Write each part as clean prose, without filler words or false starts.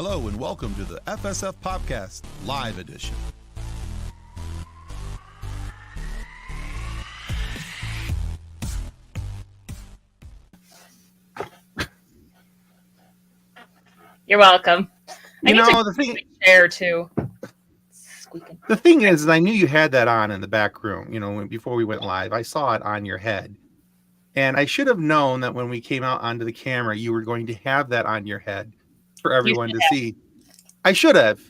Hello and welcome to the FSF PopCast Live Edition. You're welcome. The thing, chair too. Squeaking. The thing is, I knew you had that on in the back room. Before we went live, I saw it on your head, and I should have known that when we came out onto the camera, you were going to have that on your head for everyone to see. I should have,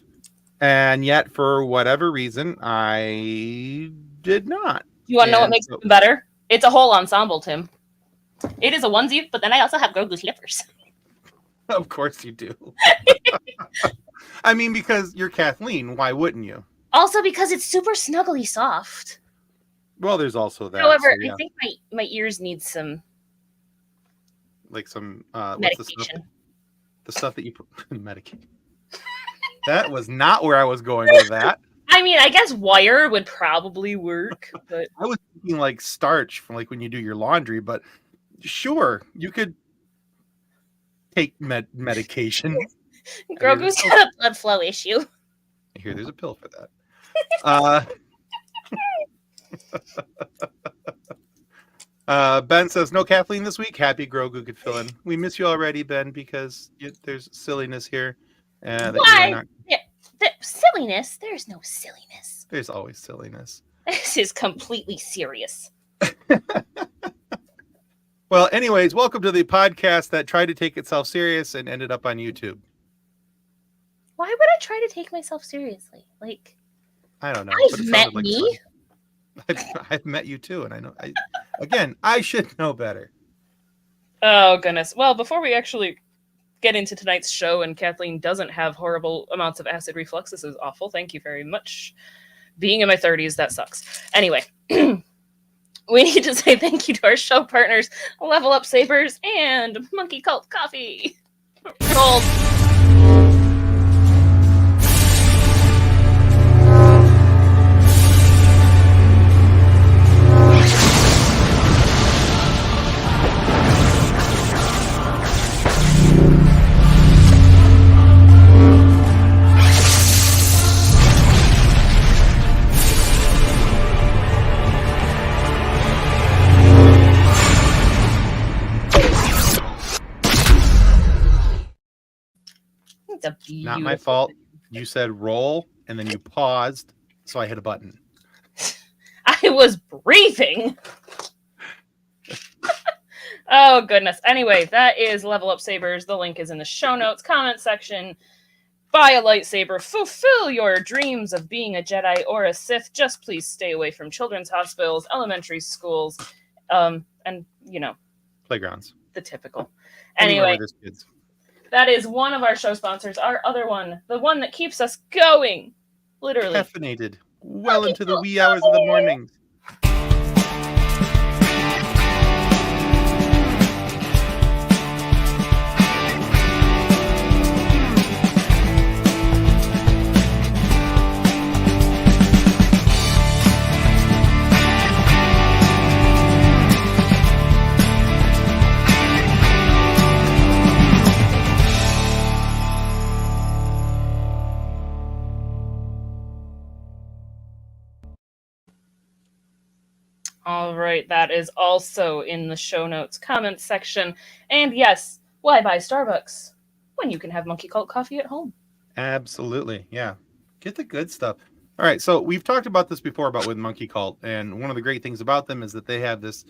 and yet for whatever reason, I did not. You want to know what makes it better? It's a whole ensemble, Tim. It is a onesie, but then I also have Grogu slippers. Of course you do. I mean, because you're Kathleen, why wouldn't you? Also because it's super snuggly soft. Well, there's also that. However, I think my ears need some medication. What's the stuff that you put medication. That was not where I was going with that. I mean, I guess wire would probably work, but I was thinking like starch from like when you do your laundry, but sure, you could take medication. Grogu's got a blood flow issue. Here, there's a pill for that. Ben says, no Kathleen this week. Happy Grogu could fill in. We miss you already, Ben, because there's silliness here. Why? Silliness? There's no silliness. There's always silliness. This is completely serious. Well, anyways, welcome to the podcast that tried to take itself serious and ended up on YouTube. Why would I try to take myself seriously? Like, I don't know. I've met me. I've met you too, and I know. I should know better. Oh goodness! Well, before we actually get into tonight's show, and Kathleen doesn't have horrible amounts of acid reflux, this is awful. Thank you very much. Being in my 30s, that sucks. Anyway. We need to say thank you to our show partners, Level Up Sabers and Monkey Cult Coffee. Gold. Not my fault. You said roll, and then you paused, so I hit a button. I was breathing. Oh, goodness. Anyway, that is Level Up Sabers. The link is in the show notes, comment section. Buy a lightsaber. Fulfill your dreams of being a Jedi or a Sith. Just please stay away from children's hospitals, elementary schools, and, playgrounds. The typical. Anyway, there's kids. That is one of our show sponsors. Our other one, the one that keeps us going, literally. Caffeinated well into the wee hours of the morning. All right, that is also in the show notes comments section. And yes, why buy Starbucks when you can have Monkey Cult coffee at home? Absolutely, yeah. Get the good stuff. All right, so we've talked about this before with Monkey Cult, and one of the great things about them is that they have this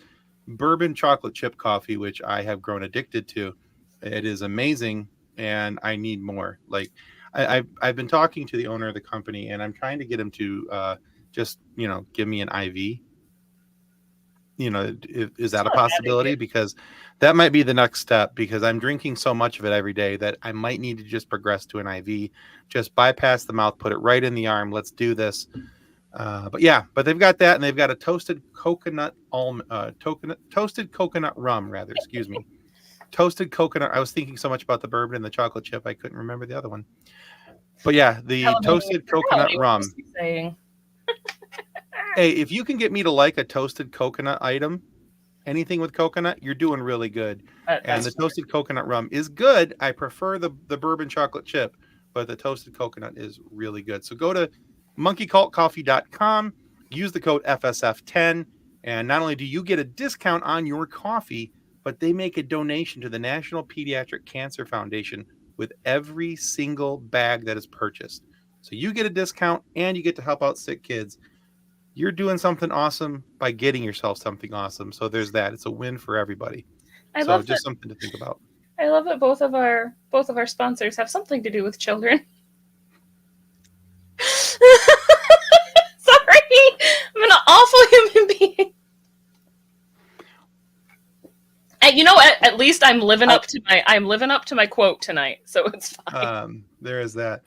bourbon chocolate chip coffee, which I have grown addicted to. It is amazing, and I need more. Like, I've been talking to the owner of the company, and I'm trying to get him to just give me an IV. Is that a possibility? Because that might be the next step, because I'm drinking so much of it every day that I might need to just progress to an IV, just bypass the mouth, put it right in the arm. Let's do this. But they've got that, and they've got a toasted coconut rum, Toasted coconut. I was thinking so much about the bourbon and the chocolate chip, I couldn't remember the other one. But yeah, the toasted coconut rum. Hey, if you can get me to like a toasted coconut item, anything with coconut, you're doing really good. And the toasted coconut rum is good. I prefer the bourbon chocolate chip, but the toasted coconut is really good. So go to monkeycultcoffee.com, use the code FSF10, and not only do you get a discount on your coffee, but they make a donation to the National Pediatric Cancer Foundation with every single bag that is purchased. So you get a discount and you get to help out sick kids. You're doing something awesome by getting yourself something awesome. So there's that. It's a win for everybody. I so love just that. Something to think about. I love that both of our sponsors have something to do with children. Sorry, I'm an awful human being. And you know what? At least I'm living up to my quote tonight, so it's fine. There is that.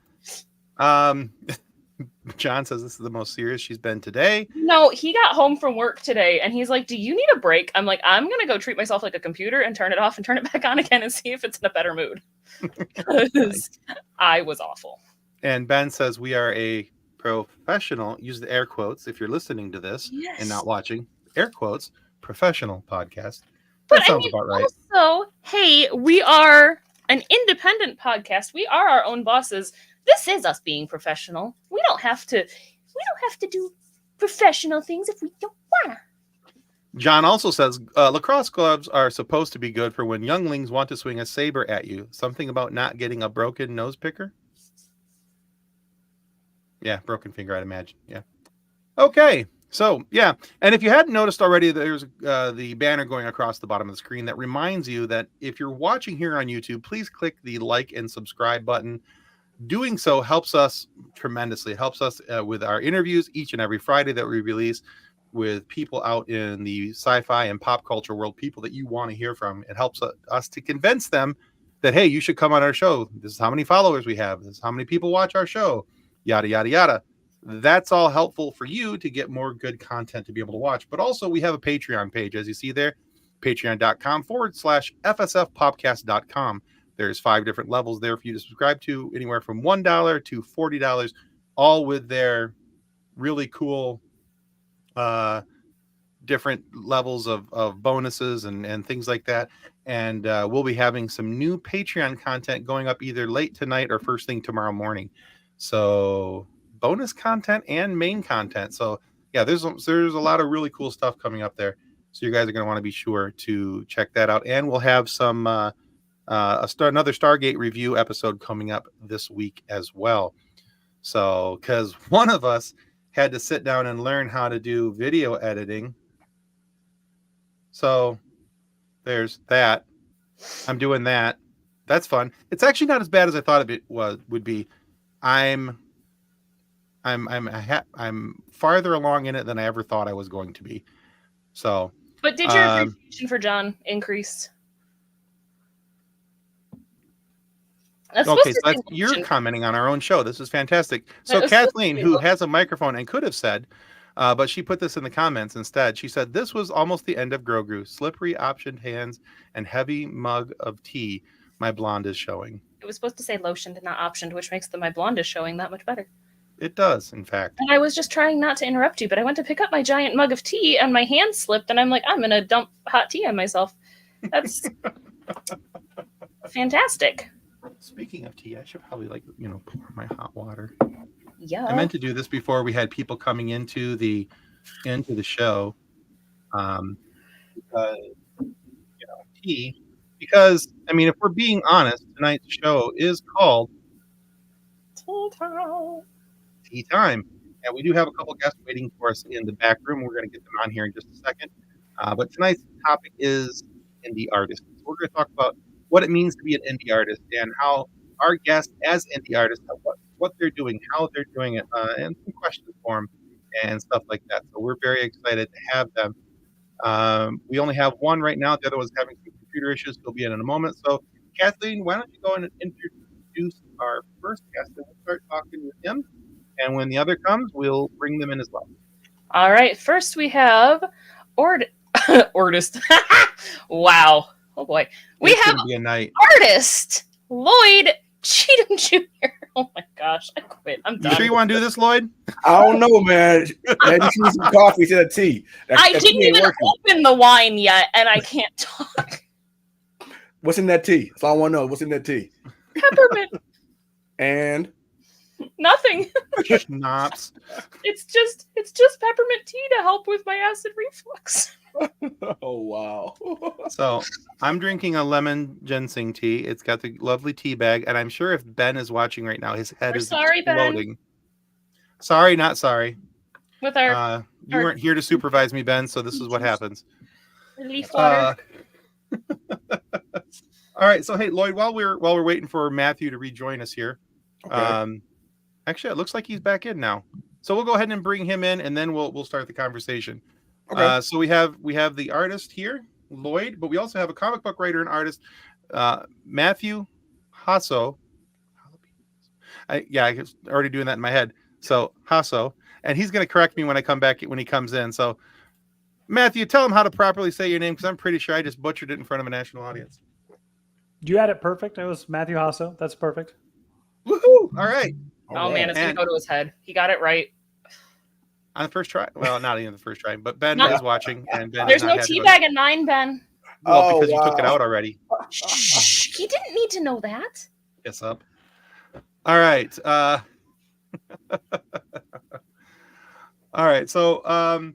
John says this is the most serious she's been today. No, he got home from work today, and he's like, "Do you need a break?" I'm like, "I'm gonna go treat myself like a computer and turn it off and turn it back on again and see if it's in a better mood." Because I was awful. And Ben says we are a professional. Use the air quotes if you're listening to this and not watching. Air quotes, professional podcast. That sounds about right. Also, hey, we are an independent podcast. We are our own bosses. This is us being professional. We don't have to do professional things if we don't wanna. John also says lacrosse gloves are supposed to be good for when younglings want to swing a saber at you. Something about not getting a broken nose picker. Yeah, broken finger, I'd imagine. Yeah. Okay. So, yeah. And if you hadn't noticed already, there's the banner going across the bottom of the screen that reminds you that if you're watching here on YouTube, please click the like and subscribe button. Doing so helps us tremendously. It helps us with our interviews each and every Friday that we release with people out in the sci-fi and pop culture world, people that you want to hear from. It helps us to convince them that, hey, you should come on our show. This is how many followers we have. This is how many people watch our show. Yada, yada, yada. That's all helpful for you to get more good content to be able to watch. But also we have a Patreon page, as you see there, patreon.com/FSFPopcast.com. There's 5 different levels there for you to subscribe to, anywhere from $1 to $40, all with their really cool different levels of bonuses and things like that. And we'll be having some new Patreon content going up either late tonight or first thing tomorrow morning. So bonus content and main content. So yeah, there's a lot of really cool stuff coming up there. So you guys are going to want to be sure to check that out. And we'll have some another Stargate review episode coming up this week as well. So, because one of us had to sit down and learn how to do video editing. So there's that. I'm doing that. That's fun. It's actually not as bad as I thought it would be. I'm farther along in it than I ever thought I was going to be. So, but did your appreciation for John increase? Okay, so you're commenting on our own show. This is fantastic. So Kathleen, who has a microphone and could have said, but she put this in the comments instead. She said, this was almost the end of Grogu. Slippery optioned hands and heavy mug of tea. My blonde is showing. It was supposed to say lotioned and not optioned, which makes my blonde is showing that much better. It does, in fact. And I was just trying not to interrupt you, but I went to pick up my giant mug of tea and my hand slipped and I'm like, I'm going to dump hot tea on myself. That's fantastic. Speaking of tea, I should probably pour my hot water. Yeah. I meant to do this before we had people coming into the show. Tea. Because if we're being honest, tonight's show is called Tea Time. And we do have a couple guests waiting for us in the back room. We're going to get them on here in just a second. But tonight's topic is indie artists. So we're going to talk about what it means to be an indie artist and how our guests as indie artists, what they're doing, how they're doing it, and some questions for them and stuff like that. So we're very excited to have them. We only have one right now. The other one's having some computer issues. He'll be in a moment. So Kathleen, why don't you go and introduce our first guest and we'll start talking with him. And when the other comes, we'll bring them in as well. All right. First we have artist. Wow. Oh boy. We have artist Lloyd Cheatham Jr. Oh my gosh. I quit. I'm done. You sure you want to do this, Lloyd? I don't know, man. I just need some coffee instead of tea. I didn't even open the wine yet and I can't talk. What's in that tea? That's all I want to know. What's in that tea? Peppermint. And Nothing. Schnapps. It's just peppermint tea to help with my acid reflux. oh wow. So I'm drinking a lemon ginseng tea. It's got the lovely tea bag, and I'm sure if Ben is watching right now, his head We're is sorry, Ben. exploding. Sorry, not sorry. With our You weren't here to supervise me, Ben, so this is what happens. relief water. All right, so hey, Lloyd, while we're waiting for Matthew to rejoin us here, Okay. actually, it looks like he's back in now. So we'll go ahead and bring him in, and then we'll start the conversation. Okay. So we have the artist here, Lloyd, but we also have a comic book writer and artist, Matthew Jasso. I was already doing that in my head. So Jasso, and he's going to correct me when I come back when he comes in. So Matthew, tell him how to properly say your name because I'm pretty sure I just butchered it in front of a national audience. You had it perfect. It was Matthew Jasso. That's perfect. Woohoo! All right. Oh man, it's gonna go to his head. He got it right. On the first try. Well, not even the first try, but Ben No. is watching. And Ben There's is no not happy tea about it. bag in mine, Ben. Well, because Oh, you took it wow. out already. Shh, he didn't need to know that. Yes, up. All right. All right. So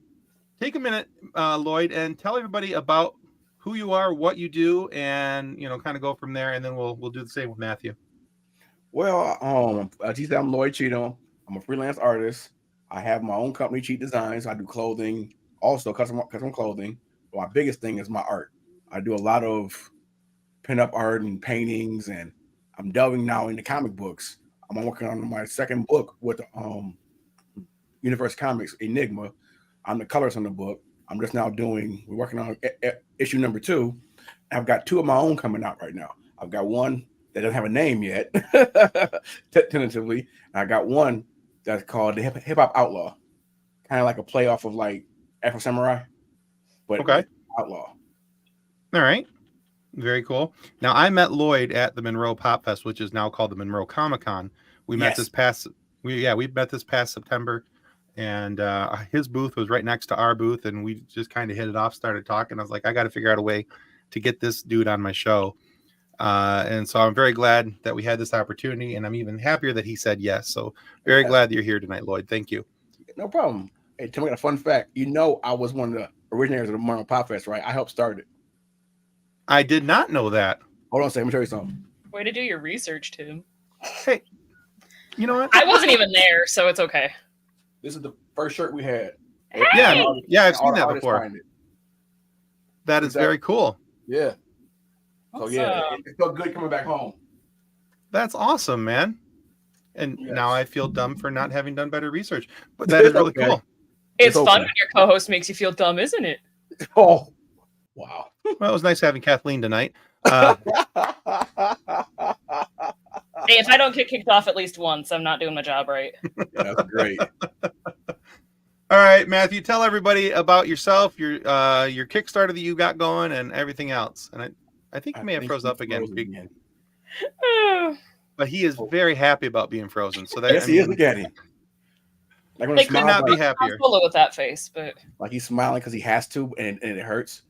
take a minute, Lloyd, and tell everybody about who you are, what you do, and kind of go from there, and then we'll do the same with Matthew. Well, as you said, I'm Lloyd Cheatham. I'm a freelance artist. I have my own company, Cheat Designs. I do clothing, also custom clothing. But my biggest thing is my art. I do a lot of pinup art and paintings, and I'm delving now into comic books. I'm working on my second book with Universe Comics, Enigma. I'm the colorist on the book. I'm just now we're working on issue number 2. I've got 2 of my own coming out right now. I've got one that doesn't have a name yet, tentatively. And I got one that's called the Hip Hop Outlaw, kind of like a play off of like Afro Samurai, but Okay. Outlaw. All right. Very cool. Now, I met Lloyd at the Monroe Pop Fest, which is now called the Monroe Comic Con. We met this past September, and his booth was right next to our booth, and we just kind of hit it off, started talking. I was like, I got to figure out a way to get this dude on my show. And so I'm very glad that we had this opportunity, and I'm even happier that he said yes. So very glad that you're here tonight, Lloyd. Thank you. No problem. Hey, tell me a fun fact. I was one of the originators of the Monroe Pop Fest, right? I helped start it. I did not know that. Hold on a second. Let me tell you something. Way to do your research, Tim. Hey, you know what? I wasn't even there, so it's okay. This is the first shirt we had. Yeah, I've seen that Artists before. find it. That is very cool. Yeah. So yeah, Awesome. it felt good coming back home. That's awesome, man. And Yes. now I feel dumb for not having done better research, but that is really Okay. cool. It's It's fun okay. when your co-host makes you feel dumb, isn't it? Oh, wow. Well, it was nice having Kathleen tonight. Hey, if I don't get kicked off at least once, I'm not doing my job right. That's great. All right, Matthew, tell everybody about yourself, your Kickstarter that you got going, and everything else. And I think he may have froze up again, but he is very happy about being frozen. So that Yes, he is again. Like when They he could could smiles, not be like, happier. Solo with that face, but like he's smiling because he has to, and it hurts.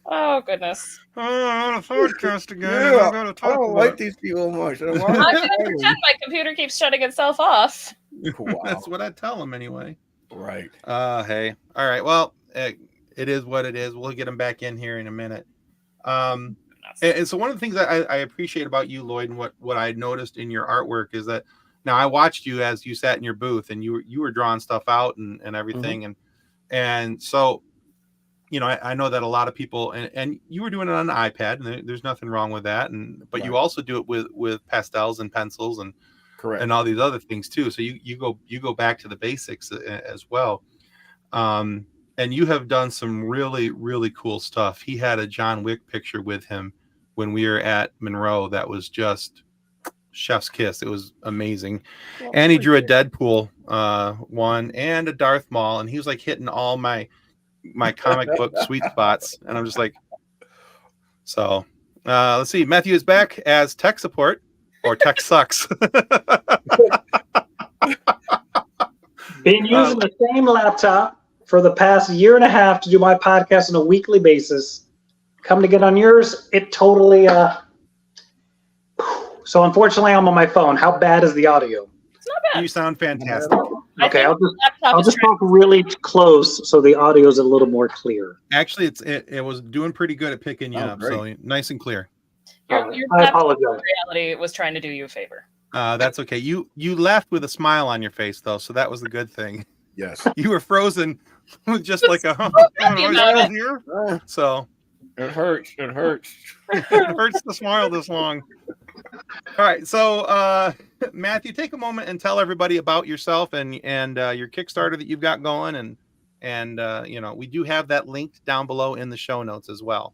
oh goodness. Oh, I'm on a podcast again. Yeah, I gotta I talk don't about like it. these people much. I'm gonna pretend my computer keeps shutting itself off. Wow. That's what I tell him anyway. Right. Hey. All right. Well, it is what it is. We'll get him back in here in a minute. And so one of the things that I appreciate about you, Lloyd, and what I noticed in your artwork is that now I watched you as you sat in your booth and you were drawing stuff out and everything. And so, I know that a lot of people, and you were doing it on an iPad, and there's nothing wrong with that. But you also do it with pastels and pencils and Correct. and all these other things too. So you go back to the basics as well. And you have done some really, really cool stuff. He had a John Wick picture with him when we were at Monroe. That was just chef's kiss. It was amazing. Well, And he drew a Deadpool one and a Darth Maul, and he was like hitting all my comic book sweet spots. And I'm just like, so let's see. Matthew is back as tech support or tech sucks. Been using the same laptop for the past year and a half to do my podcast on a weekly basis. Come to get on yours, it totally So unfortunately, I'm on my phone. How bad is the audio? It's not bad. You sound fantastic. Okay, I think the laptop I'll is just talk really close so the audio is a little more clear. Actually, it was doing pretty good at picking you Oh, up, great. so nice and clear. Your I laptop apologize. reality was trying to do you a favor. That's okay. You left with a smile on your face though, so that was the good thing. Yes. You were frozen with just like a happy about it. here. Uh, So It hurts. It hurts. it hurts to smile this long. All right, so Matthew, take a moment and tell everybody about yourself and your Kickstarter that you've got going, and we do have that linked down below in the show notes as well.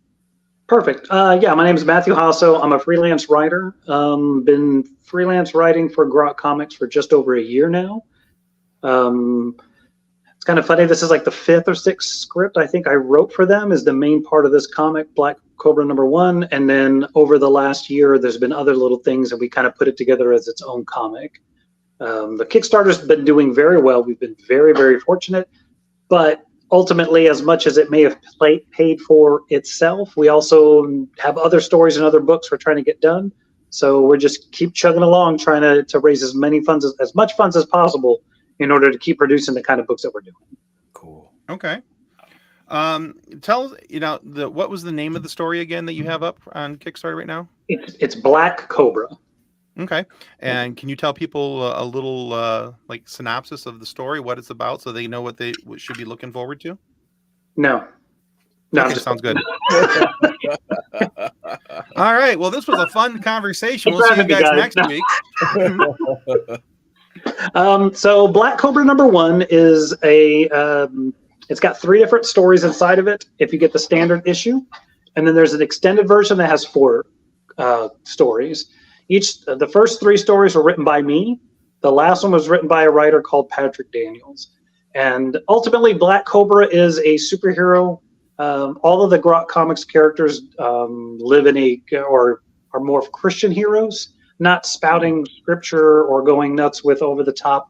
Perfect. Yeah, my name is Matthew Jasso. I'm a freelance writer. Been freelance writing for Grok Comics for just over a year now. It's kind of funny. This is like the 5th or 6th script I think I wrote for them is the main part of this comic, Black Cobra #1. And then over the last year, there's been other little things and we kind of put it together as its own comic. The Kickstarter's been doing very well. We've been very, very fortunate. But ultimately, as much as it may have paid for itself, we also have other stories and other books we're trying to get done. So we're just keep chugging along, trying to raise as much funds as possible in order to keep producing the kind of books that we're doing. Cool. Okay. Tell us, what was the name of the story again that you have up on Kickstarter right now? It's Black Cobra. Okay. And can you tell people a little synopsis of the story, what it's about, so they know what they should be looking forward to? No, Okay, sounds good. All right. Well, this was a fun conversation. We'll see you guys next week. So Black Cobra #1 is it's got 3 different stories inside of it if you get the standard issue. And then there's an extended version that has 4 stories. The first 3 stories were written by me. The last one was written by a writer called Patrick Daniels. And ultimately, Black Cobra is a superhero. All of the Grok Comics characters live in or are more of Christian heroes, not spouting scripture or going nuts with over-the-top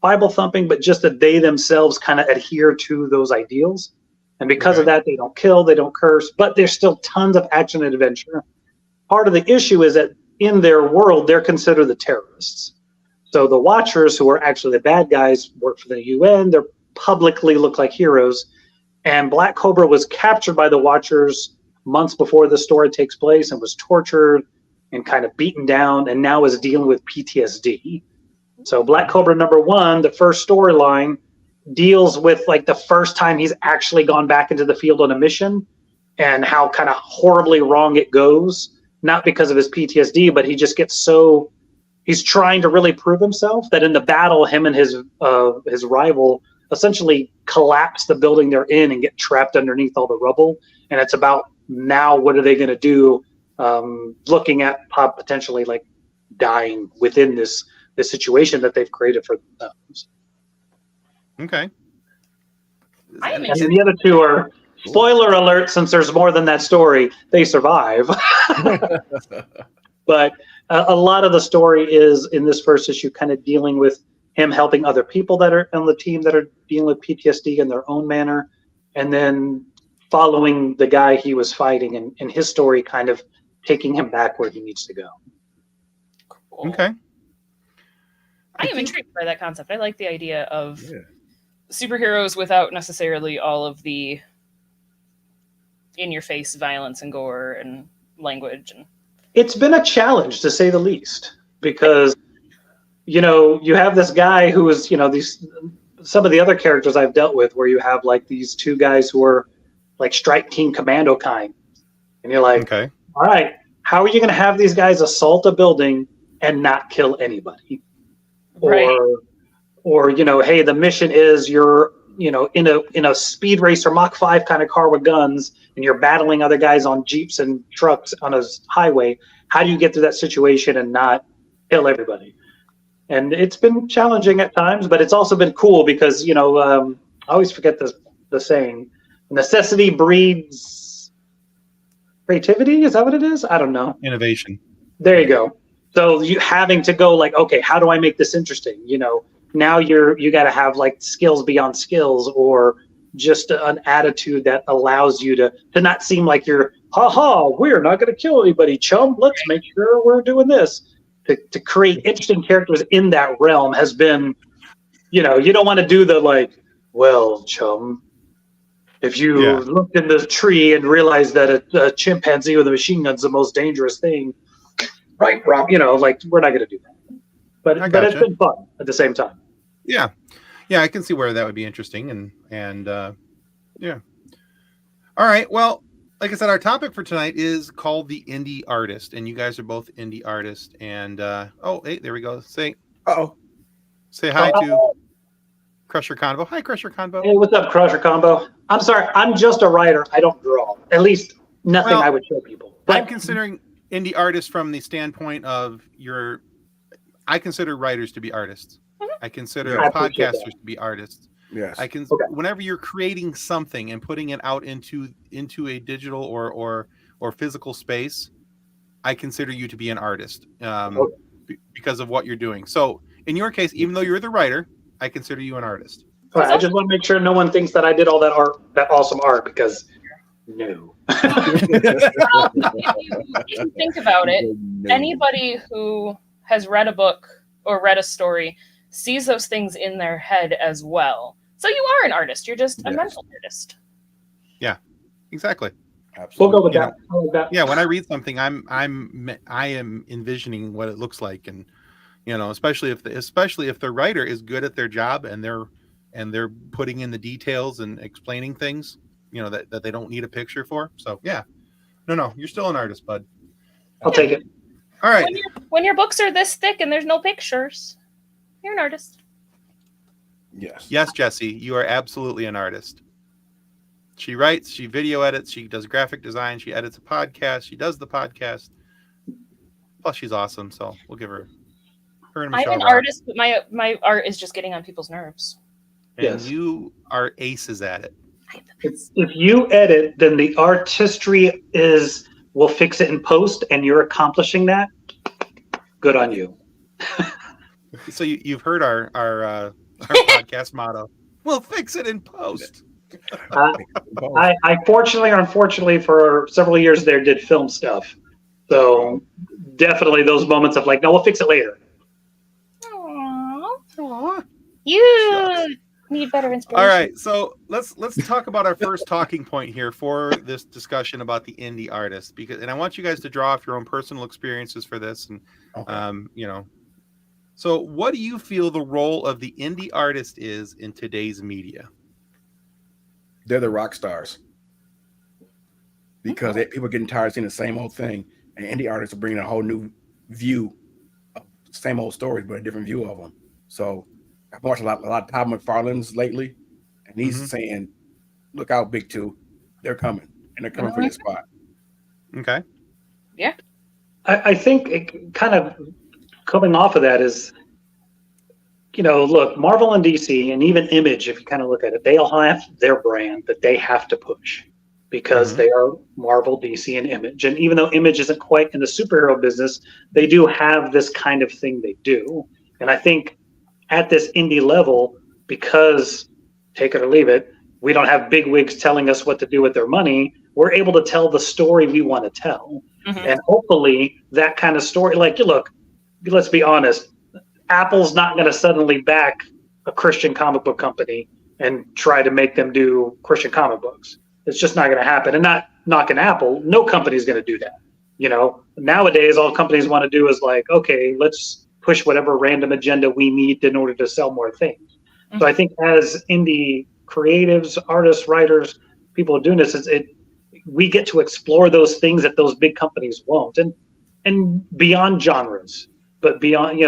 Bible thumping, but just that they themselves kind of adhere to those ideals. And because of that, they don't kill, they don't curse, but there's still tons of action and adventure. Part of the issue is that in their world, they're considered the terrorists. So the Watchers, who are actually the bad guys, work for the UN. They publicly look like heroes. And Black Cobra was captured by the Watchers months before the story takes place and was tortured and kind of beaten down and now is dealing with PTSD. So Black Cobra #1, the first storyline, deals with like the first time he's actually gone back into the field on a mission and how kind of horribly wrong it goes. Not because of his PTSD, but he just gets he's trying to really prove himself that in the battle, him and his rival essentially collapse the building they're in and get trapped underneath all the rubble. And it's about now, what are they going to do? Looking at potentially like dying within this situation that they've created for themselves. Okay. I am And the other 2 are, spoiler alert, since there's more than that story, they survive. But a lot of the story is in this first issue kind of dealing with him helping other people that are on the team that are dealing with PTSD in their own manner, and then following the guy he was fighting and his story kind of taking him back where he needs to go. Cool. Okay. I am intrigued by that concept. I like the idea of superheroes without necessarily all of the in-your-face violence and gore and language. And It's been a challenge, to say the least, because you have this guy who is some of the other characters I've dealt with where you have like these 2 guys who are like strike team commando kind, and you're like, Okay. all right, how are you going to have these guys assault a building and not kill anybody? Right. Or hey, the mission is you're in a speed racer Mach 5 kind of car with guns, and you're battling other guys on Jeeps and trucks on a highway. How do you get through that situation and not kill everybody? And it's been challenging at times, but it's also been cool because I always forget the saying: necessity breeds creativity. Is that what it is? I don't know. Innovation. There you go. So you having to go like, okay, how do I make this interesting? Now you got to have like skills beyond skills, or just an attitude that allows you to not seem like you're, we're not going to kill anybody, chum. Let's make sure we're doing this. to create interesting characters in that realm has been, you don't want to do the like, well, chum, if you looked in the tree and realized that a chimpanzee with a machine gun is the most dangerous thing, right, Rob? Like we're not going to do that. But it's been fun at the same time. Yeah, I can see where that would be interesting, and yeah. All right, well, like I said, our topic for tonight is called the indie artist, and you guys are both indie artists. And hey, there we go. Say hi to Crusher Convo. Hi, Crusher Convo. Hey, what's up, Crusher Combo? I'm sorry, I'm just a writer. I don't draw. At least nothing I would show people. I'm considering indie artists from the standpoint of I consider writers to be artists. I consider podcasters to be artists. Yes. Whenever you're creating something and putting it out into a digital or physical space, I consider you to be an artist because of what you're doing. So in your case, even though you're the writer, I consider you an artist. Right, I just want to make sure no one thinks that I did all that art, that awesome art, because no. If you think about it, anybody who has read a book or read a story sees those things in their head as well. So you are an artist. You're just a mental artist. Yeah, exactly. Absolutely. We'll go with that. Yeah, when I read something, I am envisioning what it looks like, and especially if the writer is good at their job and they're putting in the details and explaining things, that they don't need a picture for. So yeah, no, you're still an artist, bud. I'll take it. All right. When your books are this thick and there's no pictures, you're an artist. Yes, Jesse, you are absolutely an artist. She writes, she video edits, she does graphic design, she edits a podcast, she does the podcast. Plus, she's awesome, so we'll give her and Michelle. I'm an artist, but my art is just getting on people's nerves. And you are aces at it. If you edit, then the artistry we'll fix it in post, and you're accomplishing that. Good on you. So you've heard our podcast motto. We'll fix it in post. I fortunately or unfortunately for several years there did film stuff. So definitely those moments of like, no, we'll fix it later. Aww. You need better inspiration. All right, so let's talk about our first talking point here for this discussion about the indie artist, and I want you guys to draw off your own personal experiences for this, and So what do you feel the role of the indie artist is in today's media? They're the rock stars. Because people are getting tired of seeing the same old thing. And indie artists are bringing a whole new view of the same old stories, but a different view of them. So I've watched a lot of Todd McFarlane's lately. And he's saying, look out, Big Two. They're coming. And they're coming for this spot. Okay. Yeah. I think it kind of coming off of that is, look, Marvel and DC and even Image, if you kind of look at it, they all have their brand that they have to push because they are Marvel, DC, and Image. And even though Image isn't quite in the superhero business, they do have this kind of thing they do. And I think at this indie level, because take it or leave it, we don't have big wigs telling us what to do with their money, we're able to tell the story we want to tell. And hopefully that kind of story, like, look, let's be honest, Apple's not going to suddenly back a Christian comic book company and try to make them do Christian comic books. It's just not going to happen. And not knocking Apple, no company's going to do that. Nowadays, all companies want to do is like, okay, let's push whatever random agenda we need in order to sell more things. So I think as indie creatives, artists, writers, people doing this, we get to explore those things that those big companies won't, and beyond genres, but beyond,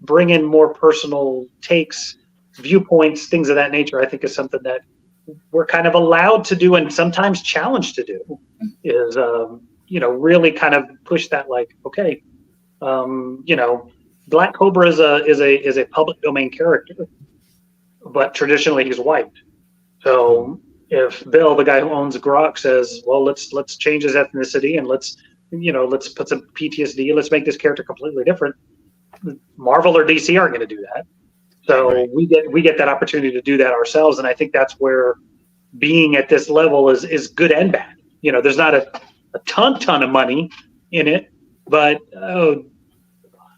bring in more personal takes, viewpoints, things of that nature. I think is something that we're kind of allowed to do, and sometimes challenged to do. Is really kind of push that, like, okay, Black Cobra is a public domain character, but traditionally he's white. So if Bill, the guy who owns Grok, says, well, let's change his ethnicity and let's put some PTSD, let's make this character completely different, Marvel or DC aren't going to do that. So we get that opportunity to do that ourselves. And I think that's where being at this level is good and bad. There's not a ton of money in it, but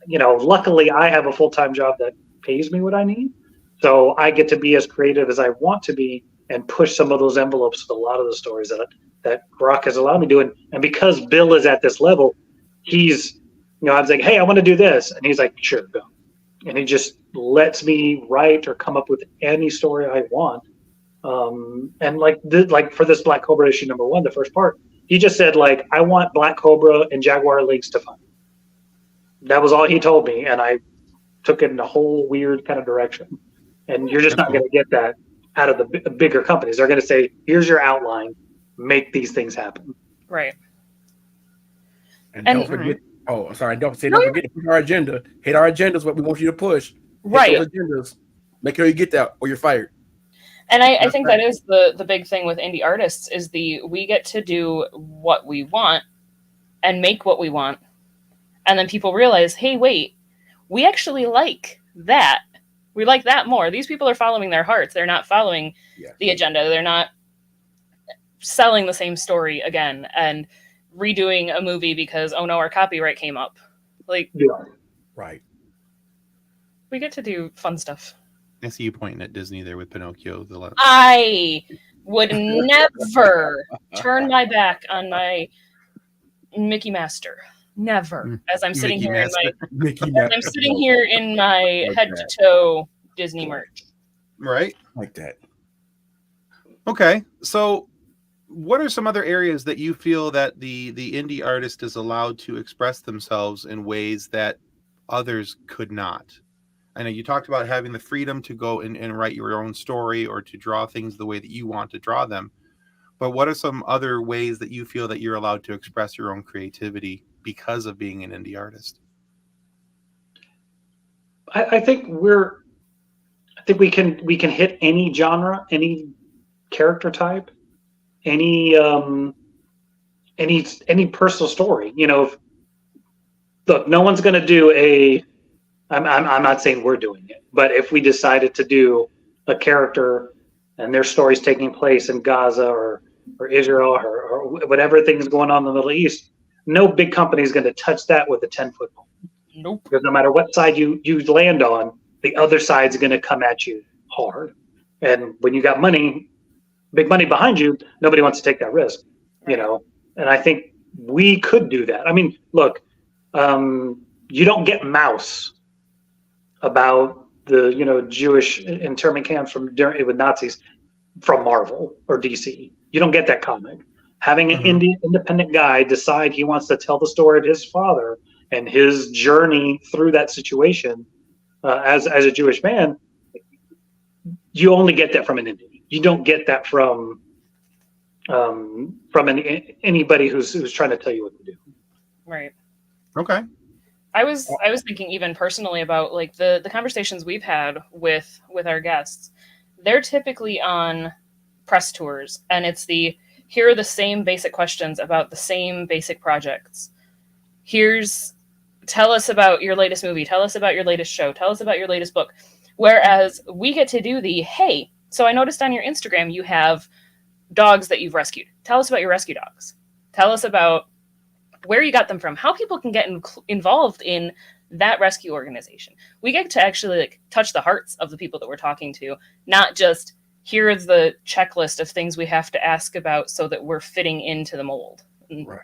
luckily I have a full-time job that pays me what I need. So I get to be as creative as I want to be and push some of those envelopes with a lot of the stories that Grok has allowed me to do. And because Bill is at this level, he's, I was like, hey, I want to do this. And he's like, sure, go. And he just lets me write or come up with any story I want. And like for this Black Cobra issue #1, the first part, he just said, like, I want Black Cobra and Jaguar links to fight. That was all he told me. And I took it in a whole weird kind of direction. And you're just not going to get that out of the bigger companies. They're going to say, here's your outline, make these things happen. Right. And don't forget, don't forget to push our agenda. Hit our agenda is what we want you to push. Right. Those agendas. Make sure you get that or you're fired. And I think that is the big thing with indie artists is we get to do what we want and make what we want. And then people realize, hey, wait, we actually like that. We like that more. These people are following their hearts. They're not following the agenda. They're not selling the same story again and redoing a movie because, oh no, our copyright came up. Right. We get to do fun stuff. I see you pointing at Disney there with Pinocchio. I would never turn my back on my Mickey Master. Never. As I'm sitting here in my head to toe Disney merch. Right. Like that. Okay. So what are some other areas that you feel that the indie artist is allowed to express themselves in ways that others could not? I know you talked about having the freedom to go and write your own story or to draw things the way that you want to draw them. But what are some other ways that you feel that you're allowed to express your own creativity because of being an indie artist? I think we can hit any genre, any character type, any personal story. Look, no one's going to do I'm not saying we're doing it, but if we decided to do a character and their story's taking place in Gaza or Israel or whatever thing's going on in the Middle East, no big company is going to touch that with a 10-foot pole. Nope. Because no matter what side you land on, the other side's going to come at you hard. And when you got big money behind you, nobody wants to take that risk, And I think we could do that. I mean, look, you don't get Mouse about the Jewish internment camps with Nazis from Marvel or DC. You don't get that comic. Having an independent guy decide he wants to tell the story of his father and his journey through that situation as a Jewish man, you only get that from an indie. You don't get that from anybody who's trying to tell you what to do. Right. Okay. I was thinking even personally about like the conversations we've had with our guests. They're typically on press tours, and it's here are the same basic questions about the same basic projects. Tell us about your latest movie, tell us about your latest show, tell us about your latest book. Whereas we get to do hey, so I noticed on your Instagram you have dogs that you've rescued. Tell us about your rescue dogs. Tell us about where you got them from, how people can get involved in that rescue organization. We get to actually touch the hearts of the people that we're talking to, not just here is the checklist of things we have to ask about so that we're fitting into the mold. Right.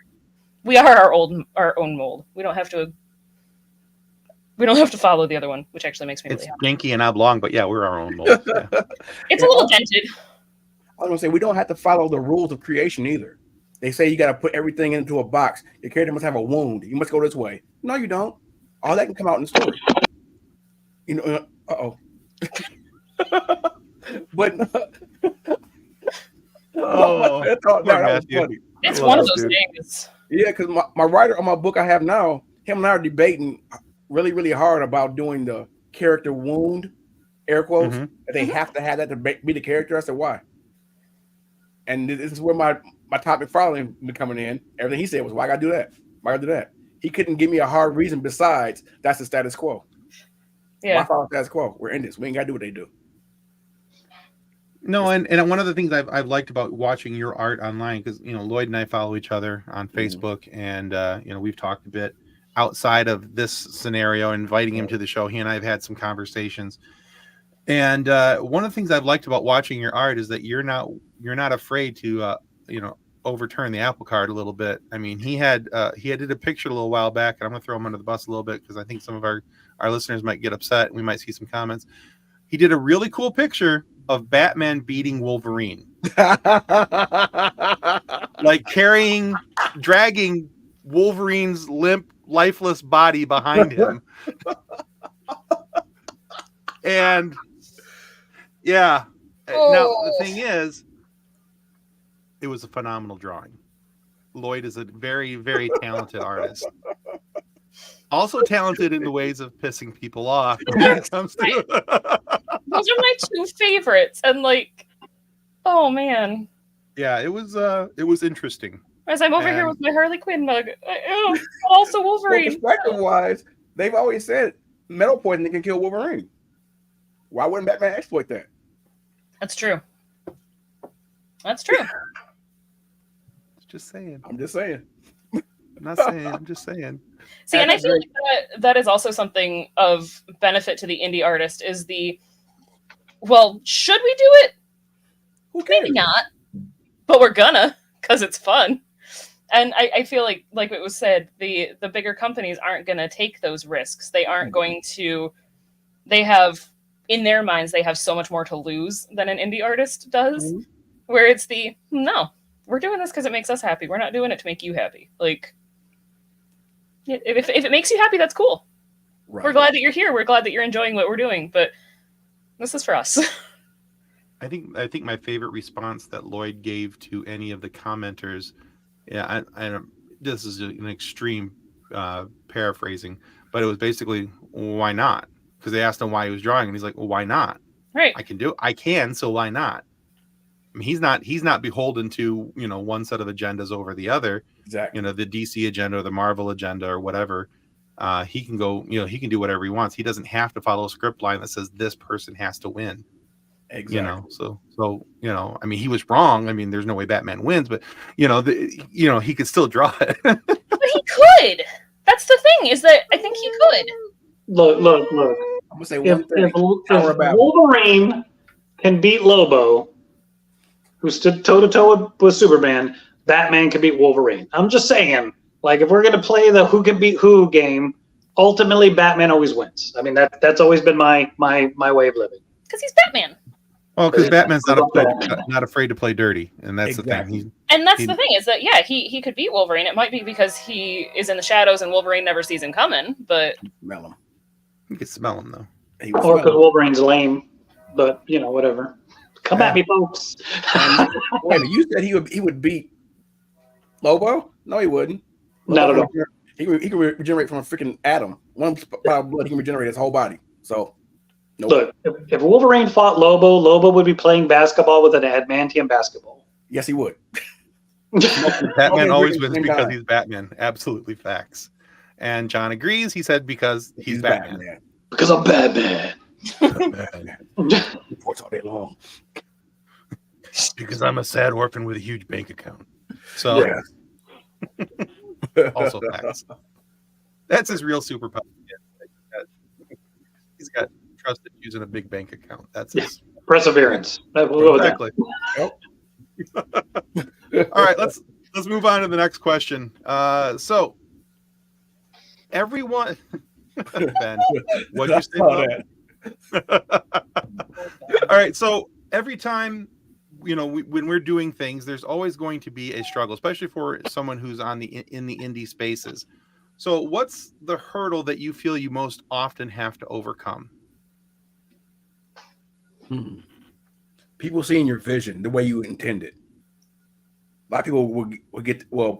We are our own mold. We don't have to follow the other one, which actually makes me really happy. It's janky and oblong, but yeah, we're our own mold. Yeah. It's a little dented. I was going to say, we don't have to follow the rules of creation either. They say you got to put everything into a box. Your character must have a wound. You must go this way. No, you don't. All that can come out in the story. But that was funny. It's one of those things. Yeah, because my writer on my book I have now, him and I are debating really, really hard about doing the character wound, air quotes. That they have to have that to be the character. I said, why? And this is where my Todd McFarlane been coming in. Everything he said was, why I gotta do that? Why I gotta do that? He couldn't give me a hard reason besides that's the status quo. Yeah. Why follow status quo? We're in this. We ain't gotta do what they do. No, and one of the things I've liked about watching your art online, because Lloyd and I follow each other on Facebook, and we've talked a bit. outside of this scenario, inviting him to the show. He and I have had some conversations. And one of the things I've liked about watching your art is that you're not afraid to overturn the apple cart a little bit. I mean, he did a picture a little while back, and I'm gonna throw him under the bus a little bit because I think some of our listeners might get upset and we might see some comments. He did a really cool picture of Batman beating Wolverine. Like dragging Wolverine's limp, lifeless body behind him. And yeah. Now the thing is, it was a phenomenal drawing. Lloyd is a very, very talented artist. Also talented in the ways of pissing people off when it comes to Those are my two favorites. And like, oh man. Yeah, it was interesting. As I'm over here with my Harley Quinn mug. But also Wolverine. Well, perspective-wise, they've always said metal poisoning can kill Wolverine. Why wouldn't Batman exploit that? That's true. That's true. Just saying. I'm just saying. I'm not saying. I'm just saying. See, and I feel like that is also something of benefit to the indie artist is should we do it? Maybe not. But we're gonna, because it's fun. And I feel like it was said, the bigger companies aren't gonna take those risks. They aren't going to, in their minds, they have so much more to lose than an indie artist does. Mm-hmm. Where it's no, we're doing this because it makes us happy. We're not doing it to make you happy. Like, if it makes you happy, that's cool. Right. We're glad that you're here. We're glad that you're enjoying what we're doing. But this is for us. I think my favorite response that Lloyd gave to any of the commenters, I this is an extreme paraphrasing, but it was basically, why not? Because they asked him why he was drawing, and he's like, well, why not? Right. I can, so why not? I mean, he's not beholden to, one set of agendas over the other. Exactly. The DC agenda or the Marvel agenda or whatever. He can go, he can do whatever he wants. He doesn't have to follow a script line that says this person has to win. Exactly. So I mean, he was wrong. I mean, there's no way Batman wins, but he could still draw it. But he could. That's the thing, is that I think he could. Look. I'm gonna say one thing. If Wolverine can beat Lobo, who stood toe-to-toe with Superman, Batman can beat Wolverine. I'm just saying, like, if we're going to play the who can beat who game, ultimately Batman always wins. I mean, that's always been my way of living. Because he's Batman. Well, because Batman's not afraid to play dirty, and that's exactly. the thing. The thing is that, he could beat Wolverine. It might be because he is in the shadows and Wolverine never sees him coming, but... Smell him. You can smell him, though. Or because Wolverine's lame, but, whatever. Come at me, folks. Wait, you said he would beat Lobo? No, he wouldn't. Not at all. He can regenerate from a freaking atom. One pile of blood, he can regenerate his whole body. So, nope. Look, if Wolverine fought Lobo would be playing basketball with an adamantium basketball. Yes, he would. Batman always wins because he's Batman. Absolutely facts. And John agrees. He said because he's Batman. Because I'm Batman. Reports all day long. Because I'm a sad orphan with a huge bank account. So, also facts. That's his real superpower. He's got trust issues in a big bank account. That's his perseverance. We'll go with exactly. All right, let's move on to the next question. So, everyone. Ben, what did you say about All right, so every time when we're doing things, there's always going to be a struggle, especially for someone who's in the indie spaces. So what's the hurdle that you feel you most often have to overcome? People seeing your vision the way you intended. A lot of people will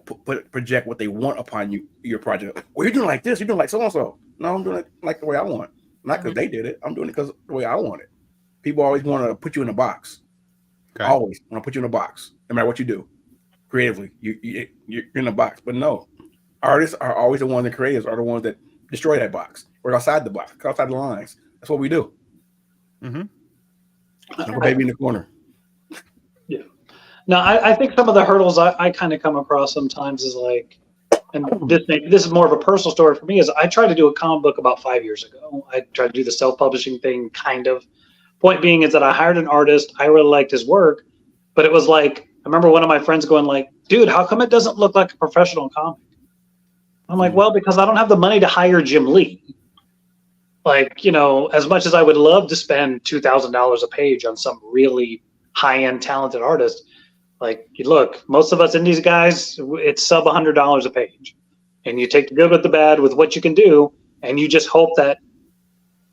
project what they want upon your project. Well, you're doing like this, you're doing like so and so. No, I'm doing it like the way I want. Not because they did it. I'm doing it because the way I want it. People always want to put you in a box. Okay. Always want to put you in a box, no matter what you do. Creatively, you're in a box. But no, artists are always the ones, the creators are the ones that destroy that box. We're outside the box, outside the lines. That's what we do. Mm-hmm. Baby in the corner. Yeah. No, I think some of the hurdles I kind of come across sometimes is like, and this is more of a personal story for me, is I tried to do a comic book about 5 years ago. I tried to do the self-publishing thing, kind of. Point being is that I hired an artist. I really liked his work, but it was like, I remember one of my friends going like, dude, how come it doesn't look like a professional comic? I'm like, well, because I don't have the money to hire Jim Lee. Like, you know, as much as I would love to spend $2,000 a page on some really high-end talented artist, like, look, most of us indies guys, it's sub $100 a page. And you take the good with the bad with what you can do, and you just hope that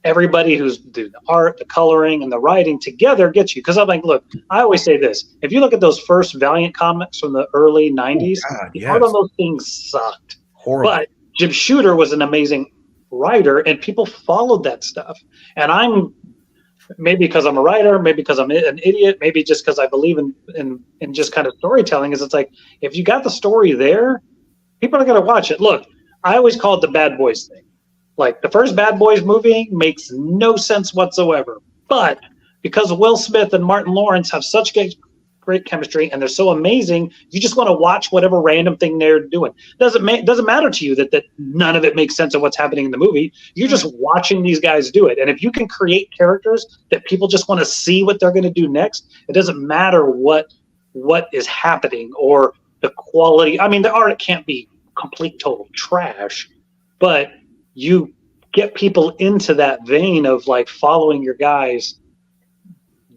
everybody who's doing the art, the coloring, and the writing together gets you. Because I'm like, look, I always say this. If you look at those first Valiant comics from the early 90s, yes. all of those things sucked. Horrible. But Jim Shooter was an amazing writer, and people followed that stuff. And I'm, maybe because I'm a writer, maybe because I'm an idiot, maybe just because I believe in just kind of storytelling, is it's like, if you got the story there, people are going to watch it. Look, I always call it the Bad Boys thing. Like, the first Bad Boys movie makes no sense whatsoever. But because Will Smith and Martin Lawrence have such great chemistry and they're so amazing, you just want to watch whatever random thing they're doing. Doesn't matter to you that none of it makes sense of what's happening in the movie. You're just watching these guys do it. And if you can create characters that people just want to see what they're going to do next, it doesn't matter what is happening or the quality. I mean, the art can't be complete total trash, but you get people into that vein of like following your guys.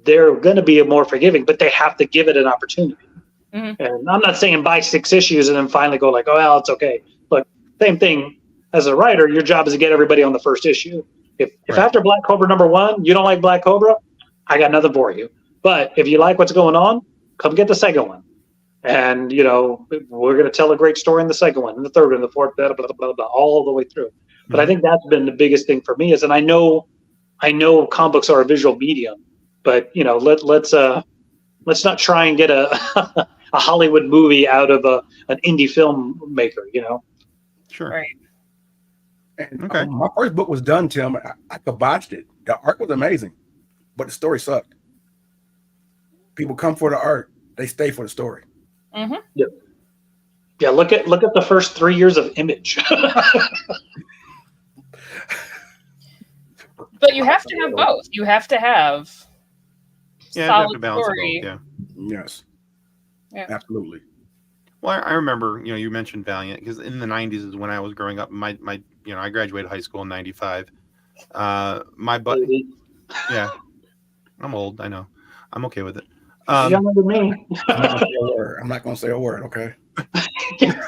They're going to be more forgiving, but they have to give it an opportunity. Mm-hmm. And I'm not saying buy 6 issues and then finally go like, oh, well, it's okay. But same thing as a writer, your job is to get everybody on the first issue. If after Black Cobra #1, you don't like Black Cobra, I got nothing for you. But if you like what's going on, come get the second one. And, you know, we're going to tell a great story in the second one, and the third one, the fourth, blah, blah, blah, blah, blah, all the way through. But I think that's been the biggest thing for me and I know comic books are a visual medium, but you know, let's not try and get a a Hollywood movie out of an indie filmmaker, you know? Sure. Right. And, okay. My first book was done, Tim. I kiboshed it. The art was amazing, but the story sucked. People come for the art; they stay for the story. Mm-hmm. Yep. Yeah. Look at the first 3 years of Image. But you have to have both. You have to have solid story. Both, yeah. Yes. Yeah. Absolutely. Well, I remember, you know, you mentioned Valiant because in the 90s is when I was growing up. My you know, I graduated high school in 95. My buddy, yeah, I'm old. I know. I'm okay with it. Younger than me. I'm not going to say a word. Okay.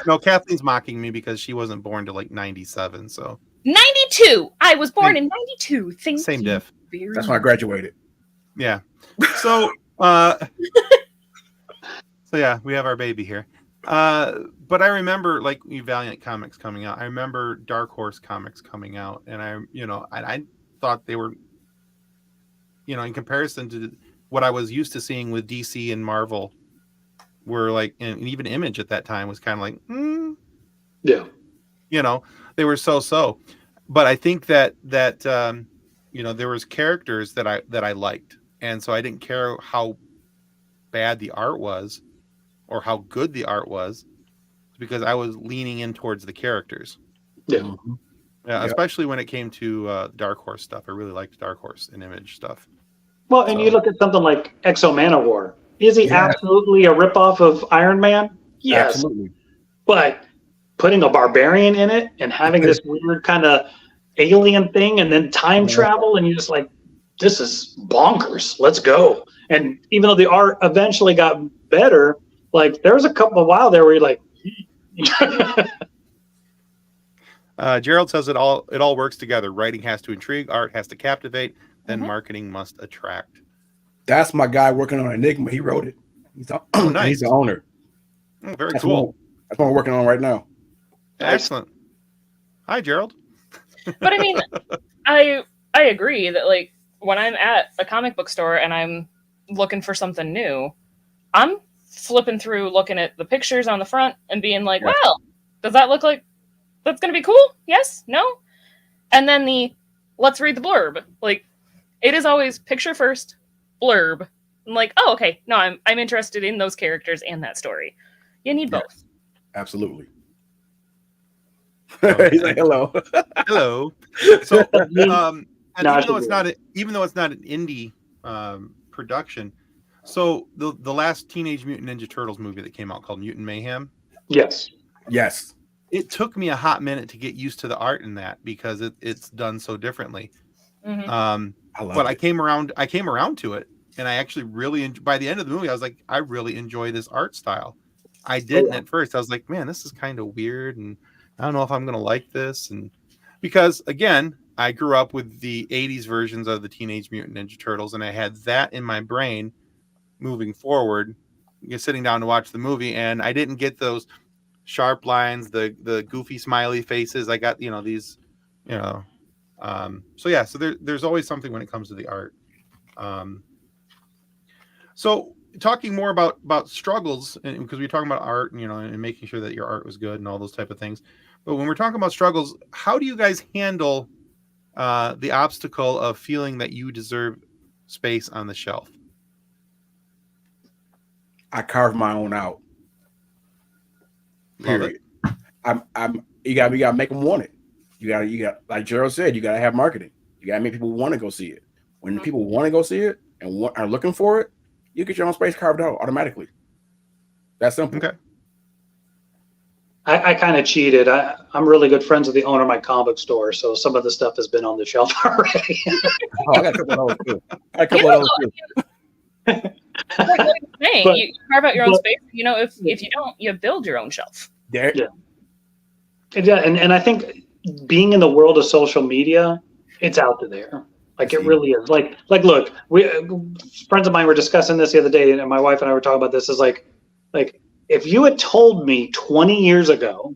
No, Kathleen's mocking me because she wasn't born till like 97. So 92. I was born in 92. Same diff. That's when I graduated. Yeah. So, so yeah, we have our baby here. But I remember like Valiant comics coming out. I remember Dark Horse comics coming out, and I thought they were, you know, in comparison to what I was used to seeing with DC and Marvel, were like, and even Image at that time was kind of like, yeah, you know, they were so. But I think that you know, there was characters that I liked, and so I didn't care how bad the art was or how good the art was, because I was leaning in towards the characters. Yeah. Mm-hmm. Yeah, especially when it came to Dark Horse stuff. I really liked Dark Horse and Image stuff. Well, and you look at something like Exo Manowar. Is he absolutely a ripoff of Iron Man? Yes. Absolutely. But putting a barbarian in it and having this weird kind of alien thing and then time travel, and you're just like, this is bonkers. Let's go. And even though the art eventually got better, like there was a couple of while there where you're like, Gerald says it all works together. Writing has to intrigue, art has to captivate, then marketing must attract. That's my guy working on Enigma. He wrote it. He's the owner. Oh, very cool. That's what we're working on right now. Excellent. Hi, Gerald. But I mean, I agree that like when I'm at a comic book store and I'm looking for something new, I'm flipping through, looking at the pictures on the front and being like, well, does that look like that's going to be cool? Yes? No? And then let's read the blurb. Like, it is always picture first, blurb. I'm like, oh, okay. No, I'm interested in those characters and that story. You need both. Absolutely. He's like, hello. Hello. So, and No, even though it's not an indie production, so the last Teenage Mutant Ninja Turtles movie that came out called Mutant Mayhem, yes. Yes. it took me a hot minute to get used to the art in that because it's done so differently. Mhm. I love But it. I came around to it, and I actually really by the end of the movie, I was like, I really enjoy this art style. I didn't at first. I was like, man, this is kind of weird, and I don't know if I'm gonna like this. And because again, I grew up with the '80s versions of the Teenage Mutant Ninja Turtles, and I had that in my brain moving forward, sitting down to watch the movie, and I didn't get those sharp lines, the goofy smiley faces. I got these, you know. So yeah, so there's always something when it comes to the art. So talking more about struggles, and because we're talking about art and and making sure that your art was good and all those type of things, but when we're talking about struggles, how do you guys handle the obstacle of feeling that you deserve space on the shelf? I carved my own out. Love Period. You gotta make them want it. You got like Gerald said, you gotta have marketing. You gotta make people want to go see it. When people want to go see it and are looking for it, you get your own space carved out automatically. That's simple. Okay. I kind of cheated. I'm really good friends with the owner of my comic store, so some of the stuff has been on the shelf already. Oh, I got a couple of those too. Like what you're saying, But- you carve out your own but- space. If you don't, you build your own shelf. There. Yeah. And I think being in the world of social media, it's out there. Like it really is. Like look, we friends of mine were discussing this the other day, and my wife and I were talking about this. Is like if you had told me 20 years ago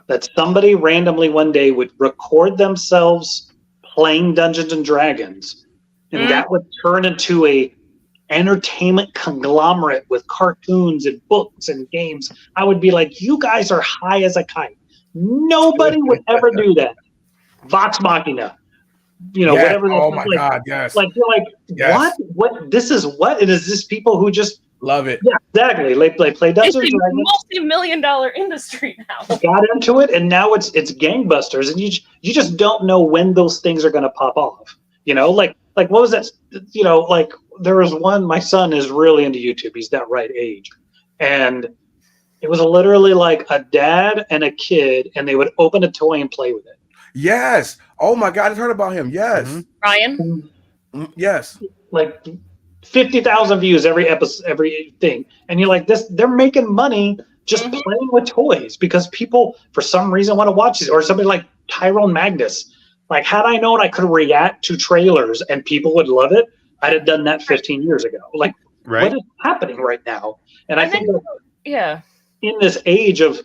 that somebody randomly one day would record themselves playing Dungeons and Dragons, and that would turn into a entertainment conglomerate with cartoons and books and games, I would be like, you guys are high as a kite. Nobody would ever do that. Vox Machina, whatever. Oh my God, yes. Like you're like, Yes. what? This is what? And is this people who just Love it? Yeah, exactly. They play Dungeons and It's a Dragons, multi-million-dollar industry now. got into it, and now it's gangbusters, and you just don't know when those things are going to pop off. Like what was that? Like there was one. My son is really into YouTube. He's that right age, and it was literally like a dad and a kid, and they would open a toy and play with it. Yes. Oh my God, I heard about him. Yes. Mm-hmm. Ryan? Yes. Like 50,000 views every episode, every thing, and you're like, they're making money just playing with toys because people for some reason want to watch this. Or somebody like Tyrone Magnus. Like, had I known I could react to trailers and people would love it, I'd have done that 15 years ago. Like, Right. what is happening right now? And I think that Yeah. in this age of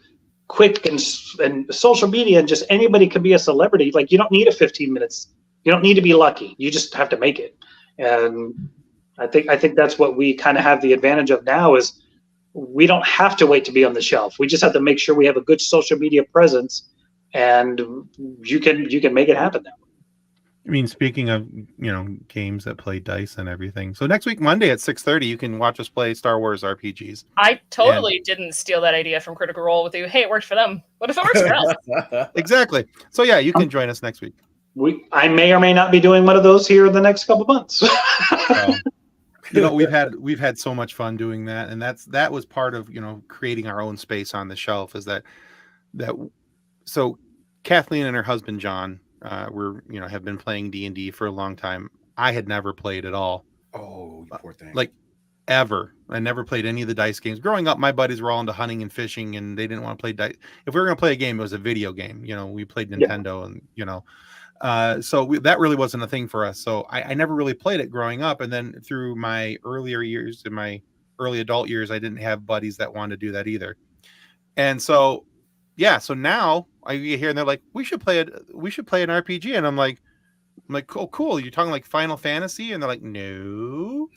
quick and social media and just anybody can be a celebrity, like you don't need a 15 minutes. You don't need to be lucky. You just have to make it. And I think that's what we kind of have the advantage of now is we don't have to wait to be on the shelf. We just have to make sure we have a good social media presence, and you can make it happen now. I mean, speaking of games that play dice and everything. So next week, Monday at 6:30, you can watch us play Star Wars RPGs. I totally didn't steal that idea from Critical Role with you. Hey, it worked for them. What if it works for us? Exactly. So yeah, you can join us next week. I may or may not be doing one of those here in the next couple months. We've had so much fun doing that, and that was part of creating our own space on the shelf. Is that so Kathleen and her husband John have been playing D&D for a long time. I had never played at all. Oh, you poor thing. Like ever. I never played any of the dice games. Growing up, my buddies were all into hunting and fishing, and they didn't want to play dice. If we were going to play a game, it was a video game. We played Nintendo, and so that really wasn't a thing for us. So I never really played it growing up. And then through my earlier years, in my early adult years, I didn't have buddies that wanted to do that either. And so, yeah. So now I get here and they're like, we should play an RPG. And I'm like, oh, cool. You're talking like Final Fantasy? And they're like, no.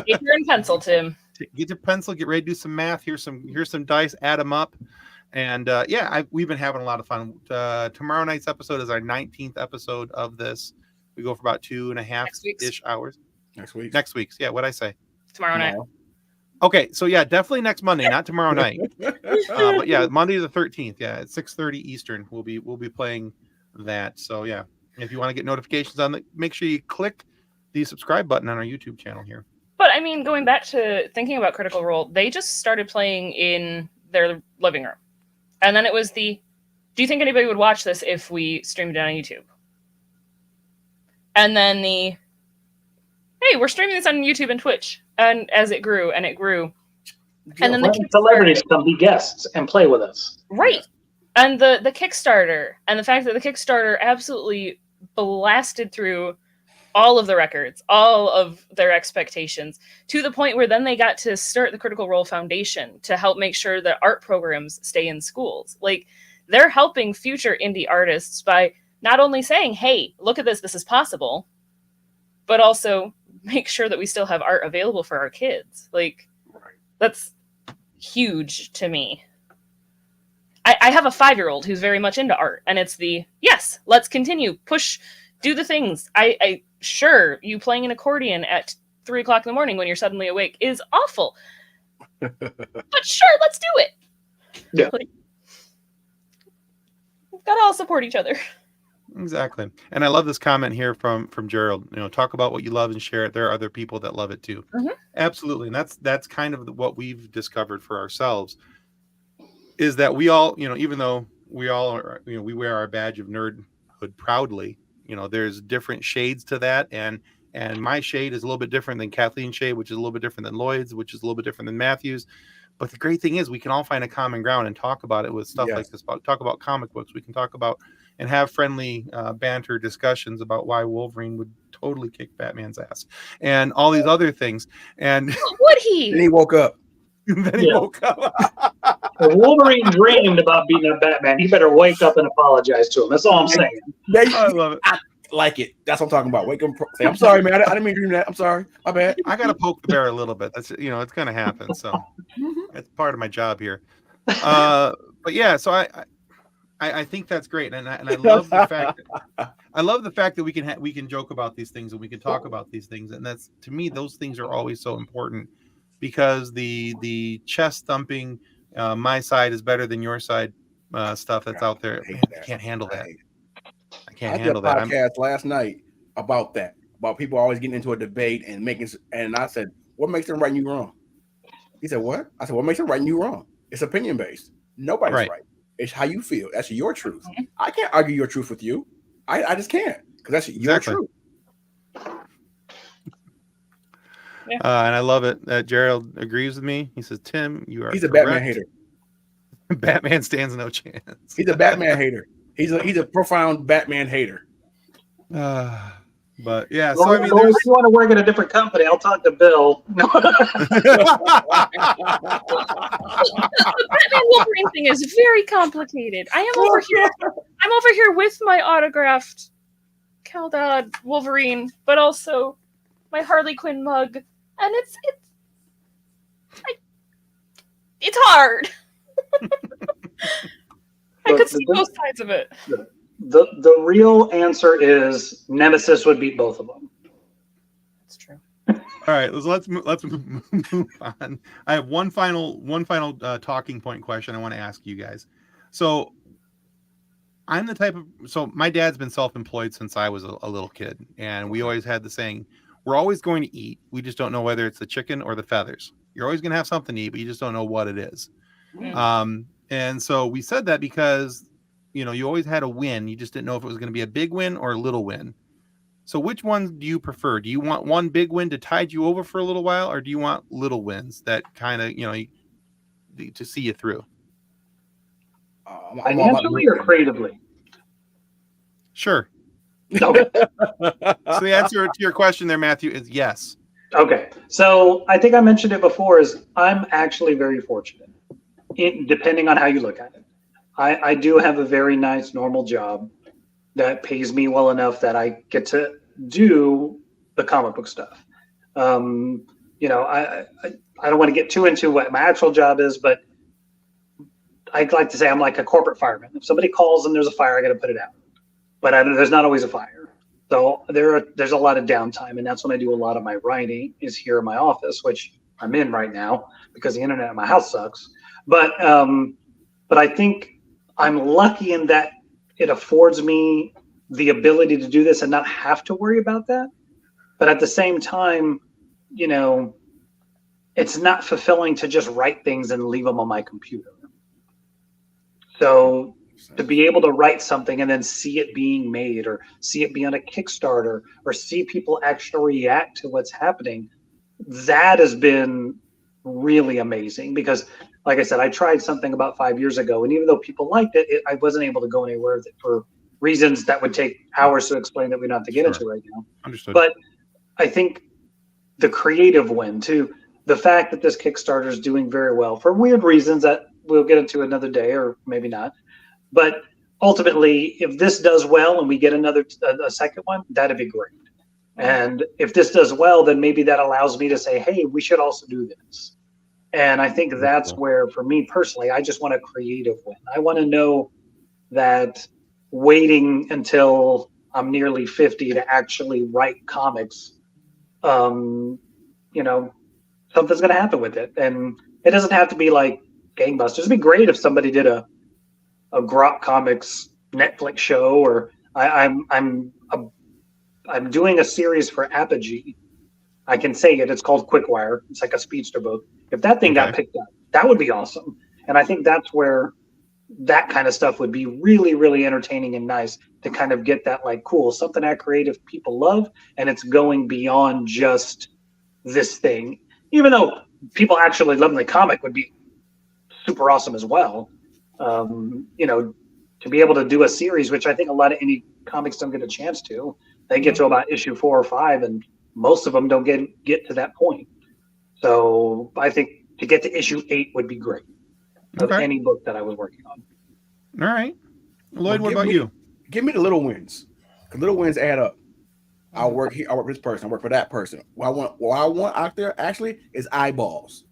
Get your pencil, Tim. Get your pencil, get ready to do some math. Here's some dice, add them up. And we've been having a lot of fun. Tomorrow night's episode is our 19th episode of this. We go for about 2.5-ish hours. Next week. Next week's. Yeah, what'd I say? Tomorrow night. Okay, so yeah, definitely next Monday, not tomorrow night. But yeah, Monday the 13th, yeah, at 6:30 Eastern, we'll be playing that. So yeah, if you want to get notifications on it, make sure you click the subscribe button on our YouTube channel here. But I mean, going back to thinking about Critical Role, they just started playing in their living room. And then it was do you think anybody would watch this if we streamed it on YouTube? And then hey, we're streaming this on YouTube and Twitch. And as it grew and it grew. And then the celebrities come be guests and play with us. Right. And the Kickstarter, and the fact that the Kickstarter absolutely blasted through all of the records, all of their expectations, to the point where then they got to start the Critical Role Foundation to help make sure that art programs stay in schools. Like, they're helping future indie artists by not only saying, hey, look at this is possible, but also make sure that we still have art available for our kids. Like, that's huge to me. I have a 5-year-old who's very much into art, and it's yes, let's continue, push, do the things. I sure, you playing an accordion at 3 o'clock in the morning when you're suddenly awake is awful. But sure, let's do it. Yeah. Like, we've got to all support each other. Exactly. And I love this comment here from Gerald. Talk about what you love and share it. There are other people that love it too. Mm-hmm. Absolutely. And that's kind of what we've discovered for ourselves, is that we all, even though we all are, we wear our badge of nerdhood proudly, there's different shades to that. And my shade is a little bit different than Kathleen's shade, which is a little bit different than Lloyd's, which is a little bit different than Matthew's. But the great thing is we can all find a common ground and talk about it with stuff like this, talk about comic books. We can talk about and have friendly banter discussions about why Wolverine would totally kick Batman's ass and all these other things. And would he? Then he woke up. Then he woke up. If Wolverine dreamed about beating up Batman, he better wake up and apologize to him. That's all I'm saying. I love it. I like it. That's what I'm talking about. Wake up. Say, I'm sorry, man. I didn't mean to dream that. I'm sorry. My bad. I got to poke the bear a little bit. That's it's going to happen. So it's part of my job here. But yeah, so I think that's great, and I love the fact. I love the fact that we can joke about these things and we can talk about these things, and that's, to me, those things are always so important, because the chest thumping, my side is better than your side stuff that's out there. Man, I can't handle that. I can't handle that. I did a podcast last night about that, about people always getting into a debate and and I said, what makes them right and you wrong? He said, what? I said, what makes them right and you wrong? It's opinion based. Nobody's right. It's how you feel. That's your truth. I can't argue your truth with you. I just can't, because that's your truth. Yeah. And I love it that Gerald agrees with me. He says, Tim, he's a Batman hater. Batman stands no chance. He's a Batman hater. He's a profound Batman hater. But yeah, well, so I mean, if you want to work at a different company, I'll talk to Bill. The Batman Wolverine thing is very complicated. I'm over here with my autographed Caldad Wolverine, but also my Harley Quinn mug, and it's hard. I could see both sides of it. The real answer is Nemesis would beat both of them. That's true. All right, let's move on. I have one final talking point question I want to ask you guys. So I'm the type of, my dad's been self-employed since I was a little kid, and we always had the saying, we're always going to eat. We just don't know whether it's the chicken or the feathers. You're always going to have something to eat, but you just don't know what it is. Mm. And so we said that because, you always had a win. You just didn't know if it was going to be a big win or a little win. So which one do you prefer? Do you want one big win to tide you over for a little while, or do you want little wins that kind of, to see you through? Financially or creatively? Sure. Okay. So the answer to your question there, Matthew, is yes. Okay. So I think I mentioned it before, is I'm actually very fortunate, depending on how you look at it. I do have a very nice normal job that pays me well enough that I get to do the comic book stuff. I don't want to get too into what my actual job is, but I'd like to say I'm like a corporate fireman. If somebody calls and there's a fire, I got to put it out. But there's not always a fire. So there's a lot of downtime, and that's when I do a lot of my writing is here in my office, which I'm in right now because the internet at my house sucks. But I think I'm lucky in that it affords me the ability to do this and not have to worry about that. But at the same time, you know, it's not fulfilling to just write things and leave them on my computer. So to be able to write something and then see it being made, or see it be on a Kickstarter, or see people actually react to what's happening, that has been really amazing. Because like I said, I tried something about 5 years ago, and even though people liked it, I wasn't able to go anywhere with it for reasons that would take hours to explain that we don't have to get into right now. Understood. But I think the creative win too, the fact that this Kickstarter is doing very well for weird reasons that we'll get into another day, or maybe not. But ultimately, if this does well and we get a second one, that'd be great. And if this does well, then maybe that allows me to say, hey, we should also do this. And I think that's where, for me personally, I just want a creative win. I want to know that waiting until I'm nearly 50 to actually write comics, you know, something's going to happen with it. And it doesn't have to be like gangbusters. It'd be great if somebody did a Grok Comics Netflix show, or I'm doing a series for Apogee. I can say it. It's called Quickwire. It's like a speedster boat. If that thing got picked up, that would be awesome. And I think that's where that kind of stuff would be really, really entertaining and nice to kind of get that, like, cool, something that creative people love, and it's going beyond just this thing. Even though people actually love the comic would be super awesome as well. You know, to be able to do a series, which I think a lot of indie comics don't get a chance to. They get to about issue 4 or 5, and most of them don't get to that point. So I think to get to issue 8 would be great of any book that I was working on. All right. Lloyd, what about you? Give me the little wins. The little wins add up. I'll work here. I work for this person. I work for that person. What I want out there actually is eyeballs.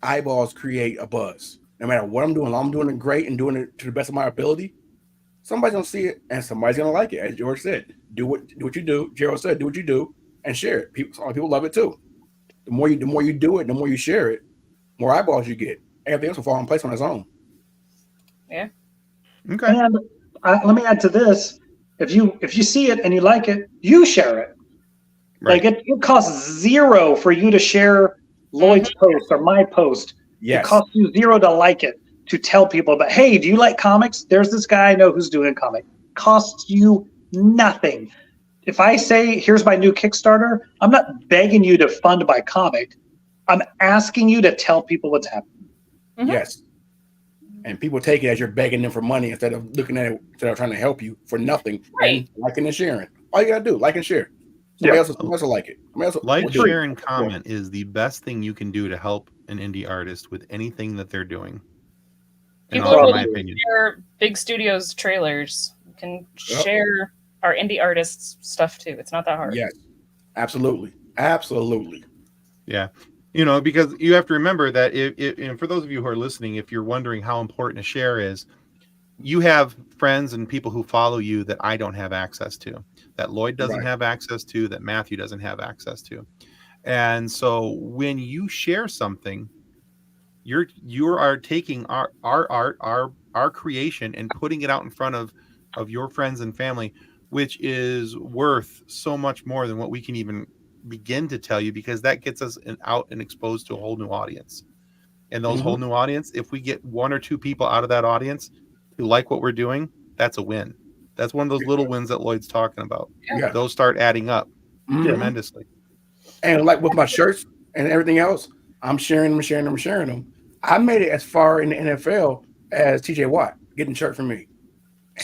Eyeballs create a buzz. No matter what I'm doing it great and doing it to the best of my ability. Somebody's gonna see it and somebody's gonna like it. As George said, do what you do. Gerald said, do what you do and share it. People love it too. The more you do it, the more you share it, more eyeballs you get. Everything else will fall in place on its own. Yeah. Okay. And let me add to this: if you see it and you like it, you share it. Right. Like it costs $0 for you to share Lloyd's post or my post. Yes. It costs you $0 to like it, to tell people about, hey, do you like comics? There's this guy I know who's doing a comic. Costs you nothing. If I say, here's my new Kickstarter, I'm not begging you to fund my comic. I'm asking you to tell people what's happening. Mm-hmm. Yes. And people take it as you're begging them for money instead of looking at it, instead of trying to help you for nothing. Right. And liking and sharing. All you gotta do, like and share. Somebody else will like it. Like, share, and comment is the best thing you can do to help an indie artist with anything that they're doing. People in are my willing to opinion. share big studios trailers. You can share our indie artists stuff too. It's not that hard. Yes. Absolutely. Absolutely. Yeah. You know, because you have to remember that if and for those of you who are listening, if you're wondering how important a share is, you have friends and people who follow you that I don't have access to, that Lloyd doesn't have access to, that Matthew doesn't have access to. And so when you share something, you are taking our art, our creation, and putting it out in front of your friends and family, which is worth so much more than what we can even begin to tell you, because that gets us out and exposed to a whole new audience. And those whole new audience, if we get 1 or 2 people out of that audience who like what we're doing, that's a win. That's one of those little wins that Lloyd's talking about. Yeah. Those start adding up tremendously. And like with my shirts and everything else, I'm sharing them. I made it as far in the NFL as TJ Watt getting a shirt from me.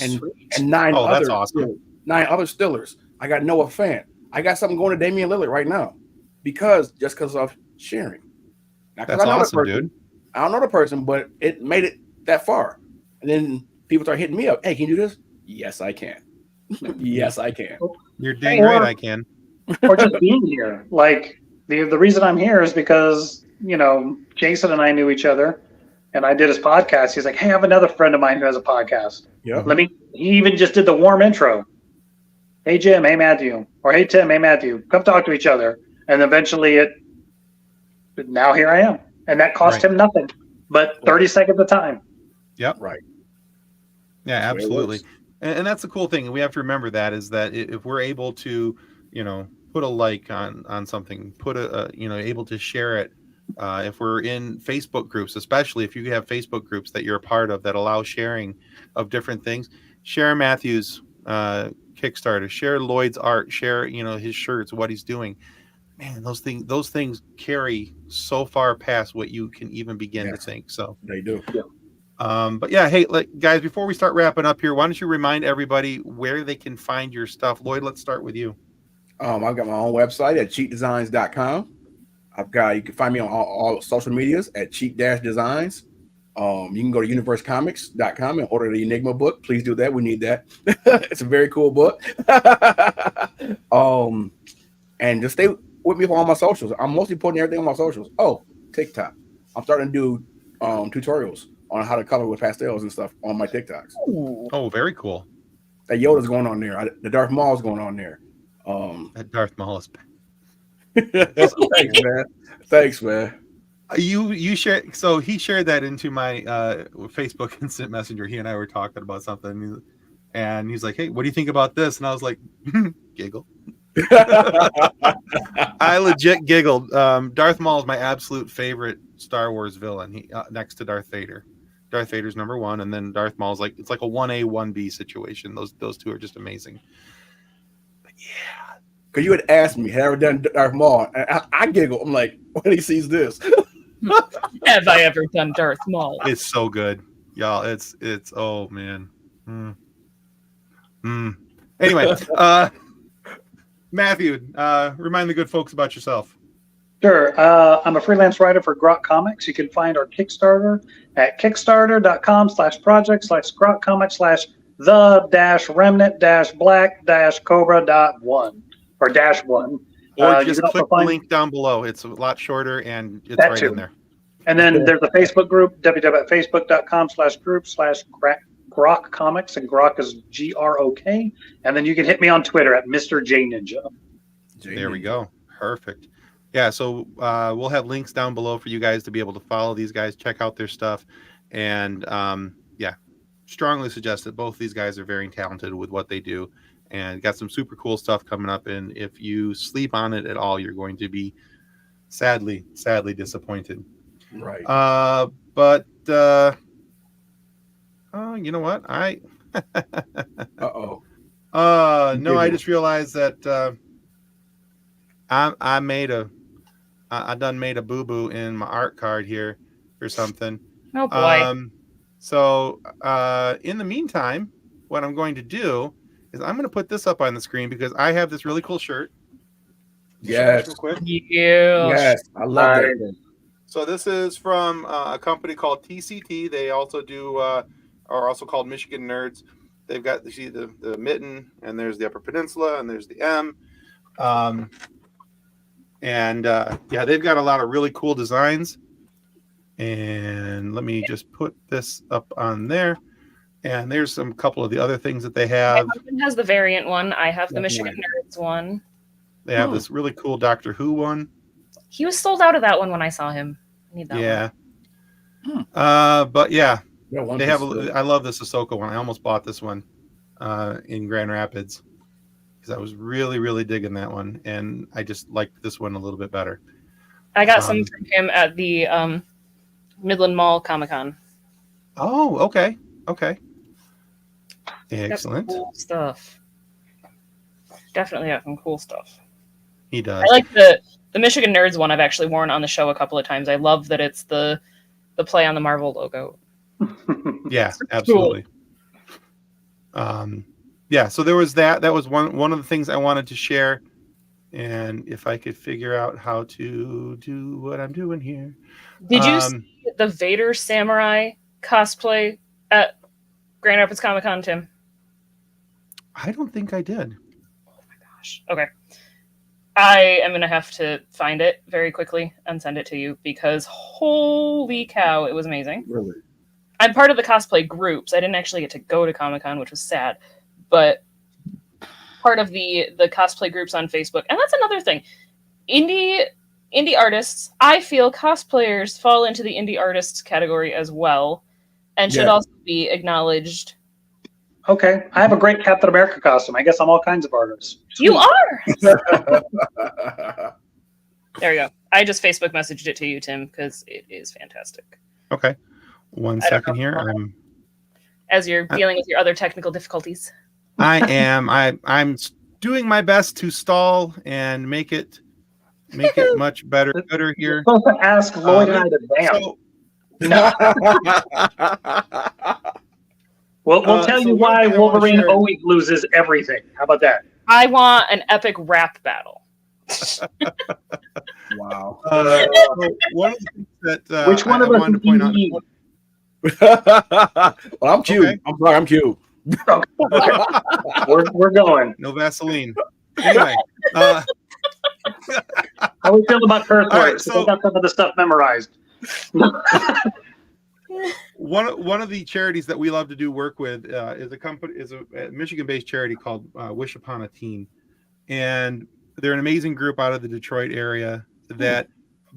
And 9 that's other awesome. 9 other Steelers. I got Noah Fant. I got something going to Damian Lillard right now because of sharing. Not 'cause That's I know the awesome, person. dude. I don't know the person, but it made it that far. And then people start hitting me up. Hey, can you do this? Yes, I can. Yes, I can. You're dang right, I can. Or just being here. Like the reason I'm here is because, you know, Jason and I knew each other, and I did his podcast. He's like, hey, I have another friend of mine who has a podcast. Yeah. He even just did the warm intro. Hey, Jim. Hey, Matthew. Or hey, Tim. Hey, Matthew. Come talk to each other. And eventually it now here I am. And that cost him nothing but 30 seconds of time. Yep. Right. Yeah, That's the way it absolutely. works. And that's the cool thing. And we have to remember that is that if we're able to, put a like on something, put able to share it. If we're in Facebook groups, especially if you have Facebook groups that you're a part of that allow sharing of different things, share Matthew's Kickstarter, share Lloyd's art, share, his shirts, what he's doing. Man, those things carry so far past what you can even begin to think. So they do. Yeah. But yeah, hey, guys, before we start wrapping up here, why don't you remind everybody where they can find your stuff? Lloyd, let's start with you. I've got my own website at cheatdesigns.com. You can find me on all social medias at cheat-designs. You can go to universecomics.com and order the Enigma book. Please do that. We need that. It's a very cool book. And just stay with me for all my socials. I'm mostly putting everything on my socials. Oh, TikTok. I'm starting to do tutorials on how to color with pastels and stuff on my TikToks. Ooh. Oh, very cool. That Yoda's going on there. The Darth Maul's going on there. That Darth Maul is. Thanks, man. You share. So he shared that into my Facebook Instant Messenger. He and I were talking about something, and he's like, "Hey, what do you think about this?" And I was like, "Giggle." I legit giggled. Darth Maul is my absolute favorite Star Wars villain. He next to Darth Vader. Darth Vader's number one, and then Darth Maul's it's like a 1A 1B situation. Those two are just amazing. But yeah, because you had asked me, have I ever done Darth Maul? And I giggle. I'm like, when he sees this, Have I ever done Darth Maul? it's so good, y'all. It's oh man. Anyway, Matthew, remind the good folks about yourself. Sure. I'm a freelance writer for Grok Comics. You can find our Kickstarter at kickstarter.com/projects/the-remnant-black-cobra.1 or -1. Or You just can click also the find link down below. It's a lot shorter and it's that right too. in there. And then there's a Facebook group, www.facebook.com/group/Grok Comics, and Grok is GROK. And then you can hit me on Twitter at Mr. J Ninja. There we go. Perfect. Yeah, so we'll have links down below for you guys to be able to follow these guys, check out their stuff, and strongly suggest that both these guys are very talented with what they do, and got some super cool stuff coming up. And if you sleep on it at all, you're going to be sadly disappointed. right? But you know what? I I just realized that I done made a boo-boo in my art card here or something. Oh boy. So in the meantime, what I'm going to do is I'm going to put this up on the screen because I have this really cool shirt. Yes. Real quick. Yes, I love that. So this is from a company called TCT. They also are also called Michigan Nerds. They've got the mitten, and there's the Upper Peninsula, and there's the M. They've got a lot of really cool designs. And let me just put this up on there. And there's some couple of the other things that they have. My husband has the variant one. I have the Michigan Nerds one. They have this really cool Doctor Who one. He was sold out of that one when I saw him. I need that one. But yeah, They have. I love this Ahsoka one. I almost bought this one in Grand Rapids because I was really digging that one, and I just liked this one a little bit better. I got some from him at the Midland Mall Comic-Con. Oh, okay. Excellent. Cool stuff. Definitely got some cool stuff. He does. I like the Michigan Nerds one. I've actually worn on the show a couple of times. I love that it's the play on the Marvel logo. Yeah, absolutely. So there was that. That was one of the things I wanted to share. And if I could figure out how to do what I'm doing here. Did you see the Vader Samurai cosplay at Grand Rapids Comic Con, Tim? I don't think I did. Oh my gosh. Okay. I am going to have to find it very quickly and send it to you because holy cow, it was amazing. Really? I'm part of the cosplay groups. I didn't actually get to go to Comic Con, which was sad, but part of the cosplay groups on Facebook. And that's another thing. Indie indie artists, I feel cosplayers fall into the indie artists category as well, and should Yeah. also be acknowledged. Okay, I have a great Captain America costume. I guess I'm all kinds of artists. You are! There you go. I just Facebook messaged it to you, Tim, because it is fantastic. Okay. One I don't second know. here. As you're dealing with your other technical difficulties. I'm doing my best to stall and make it much better here. I'm supposed to ask Lloyd and I to vamp. So, No. We'll tell so you one why thing I wanna Wolverine share- always loses everything. How about that? I want an epic rap battle. Wow. so one of the things that Which one I of us wanted is to point out. DE? Well, I'm cute. Okay. I'm sorry, I'm cute. We're going. No Vaseline. Anyway, How we feel about curse All right, words? so- I got some of the stuff memorized. one of the charities that we love to do work with is a Michigan-based charity called Wish Upon a Teen, and they're an amazing group out of the Detroit area that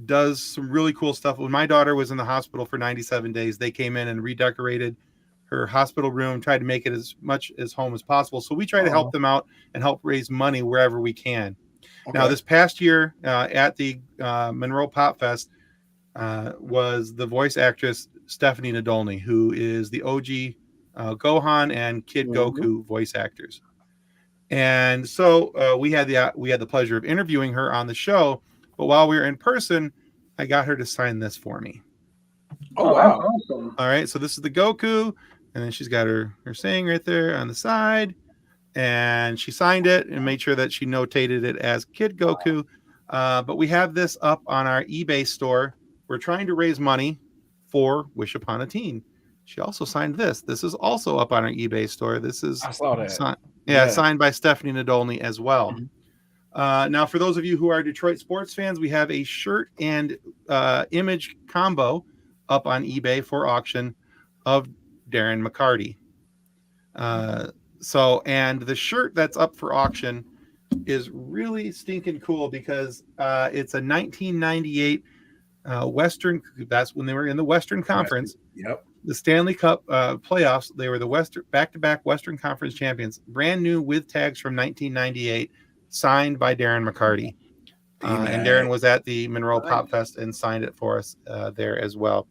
does some really cool stuff. When my daughter was in the hospital for 97 days, they came in and redecorated her hospital room, tried to make it as much as home as possible. So we try to help them out and help raise money wherever we can. Okay. Now, this past year at the Monroe Pop Fest was the voice actress Stephanie Nadolny, who is the OG Gohan and Kid Goku voice actors. And so we had the pleasure of interviewing her on the show. But while we were in person, I got her to sign this for me. Oh, wow. Awesome. All right, so this is the Goku, and then she's got her saying right there on the side, and she signed it and made sure that she notated it as Kid Goku. But we have this up on our eBay store. We're trying to raise money for Wish Upon a Teen. She also signed this. This is also up on our eBay store. This is I saw that. Yeah, signed by Stephanie Nadolny as well. Mhm. Now, for those of you who are Detroit sports fans, we have a shirt and image combo up on eBay for auction of Darren McCarty. And the shirt that's up for auction is really stinking cool because it's a 1998 Western. That's when they were in the Western Conference. Yep. The Stanley Cup playoffs. They were the back-to-back Western Conference champions, brand new with tags from 1998, signed by Darren McCarty. And Darren was at the Monroe Pop Fest and signed it for us there as well.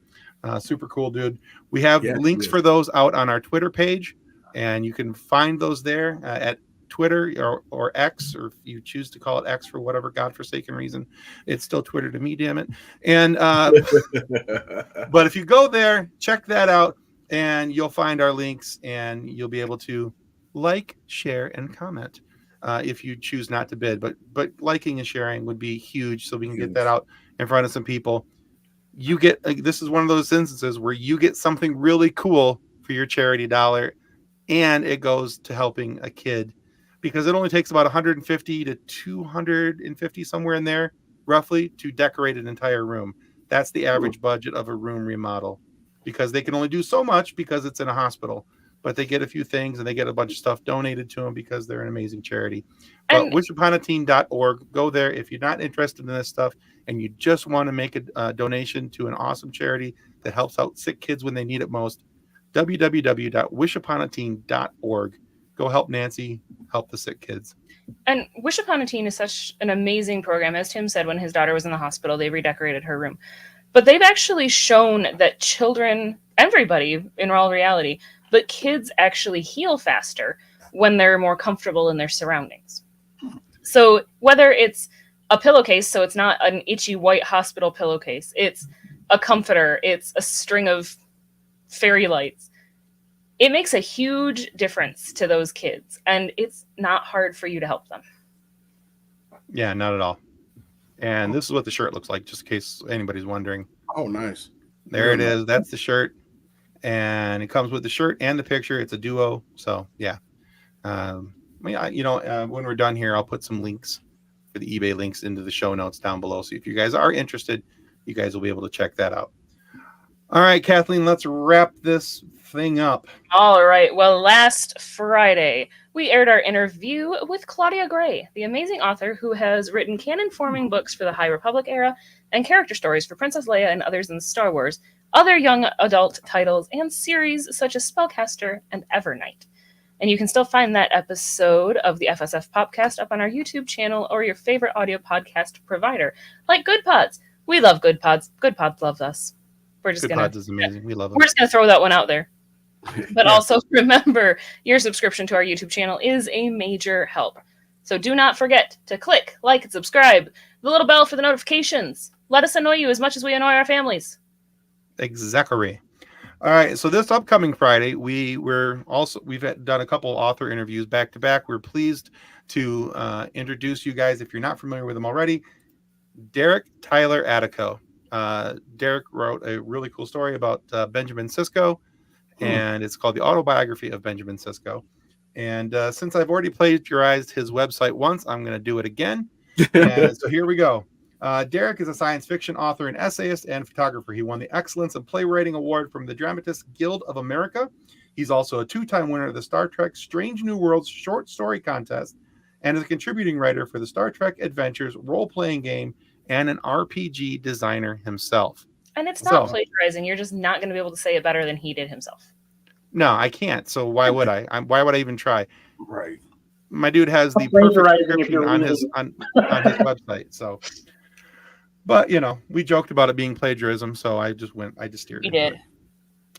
Super cool, dude. We have links for those out on our Twitter page, and you can find those there at Twitter or X, or if you choose to call it X for whatever godforsaken reason. It's still Twitter to me, damn it. And but if you go there, check that out, and you'll find our links, and you'll be able to like, share, and comment if you choose not to bid. But liking and sharing would be huge, so we can get that out in front of some people. You get this is one of those instances where you get something really cool for your charity dollar, and it goes to helping a kid, because it only takes about 150 to 250 somewhere in there roughly to decorate an entire room. That's the average budget of a room remodel, because they can only do so much because it's in a hospital, but they get a few things and they get a bunch of stuff donated to them because they're an amazing charity. But wishuponateen.org, go there if you're not interested in this stuff and you just want to make a donation to an awesome charity that helps out sick kids when they need it most. www.wishuponateen.org. Go help Nancy help the sick kids. And Wish Upon a Teen is such an amazing program. As Tim said, when his daughter was in the hospital, they redecorated her room. But they've actually shown that children, everybody in all reality, but kids actually heal faster when they're more comfortable in their surroundings. So whether it's a pillowcase, so it's not an itchy white hospital pillowcase, it's a comforter, it's a string of fairy lights, it makes a huge difference to those kids, and it's not hard for you to help them. Yeah, not at all. And this is what the shirt looks like, just in case anybody's wondering. Oh, nice. There it is. That's the shirt. And it comes with the shirt and the picture. It's a duo. So, yeah. When we're done here, I'll put some links for the eBay links into the show notes down below. So if you guys are interested, you guys will be able to check that out. All right, Kathleen, let's wrap this thing up. All right. Well, last Friday, we aired our interview with Claudia Gray, the amazing author who has written canon-forming books for the High Republic era and character stories for Princess Leia and others in Star Wars, other young adult titles, and series such as Spellcaster and Evernight. And you can still find that episode of the FSF PopCast up on our YouTube channel or your favorite audio podcast provider, like Good Pods. We love Good Pods. Good Pods loves us. We're just Good Pods is amazing. We love it. We're just gonna throw that one out there. But also remember, your subscription to our YouTube channel is a major help. So do not forget to click, like, and subscribe. The little bell for the notifications. Let us annoy you as much as we annoy our families. Exactly. All right. So this upcoming Friday, we've done a couple author interviews back to back. We're pleased to introduce you guys, if you're not familiar with them already, Derek Tyler Attico. Derek wrote a really cool story about Benjamin Sisko. And it's called The Autobiography of Benjamin Sisko. And since I've already plagiarized his website once, I'm going to do it again. And so here we go. Derek is a science fiction author and essayist and photographer. He won the Excellence in Playwriting Award from the Dramatists Guild of America. He's also a 2-time winner of the Star Trek Strange New Worlds Short Story Contest and is a contributing writer for the Star Trek Adventures role-playing game and an RPG designer himself. And it's not plagiarizing. You're just not going to be able to say it better than he did himself. No, I can't. So why would I? Why would I even try? Right. My dude has the perfect description on his website. So, but we joked about it being plagiarism, so I just steered. You did.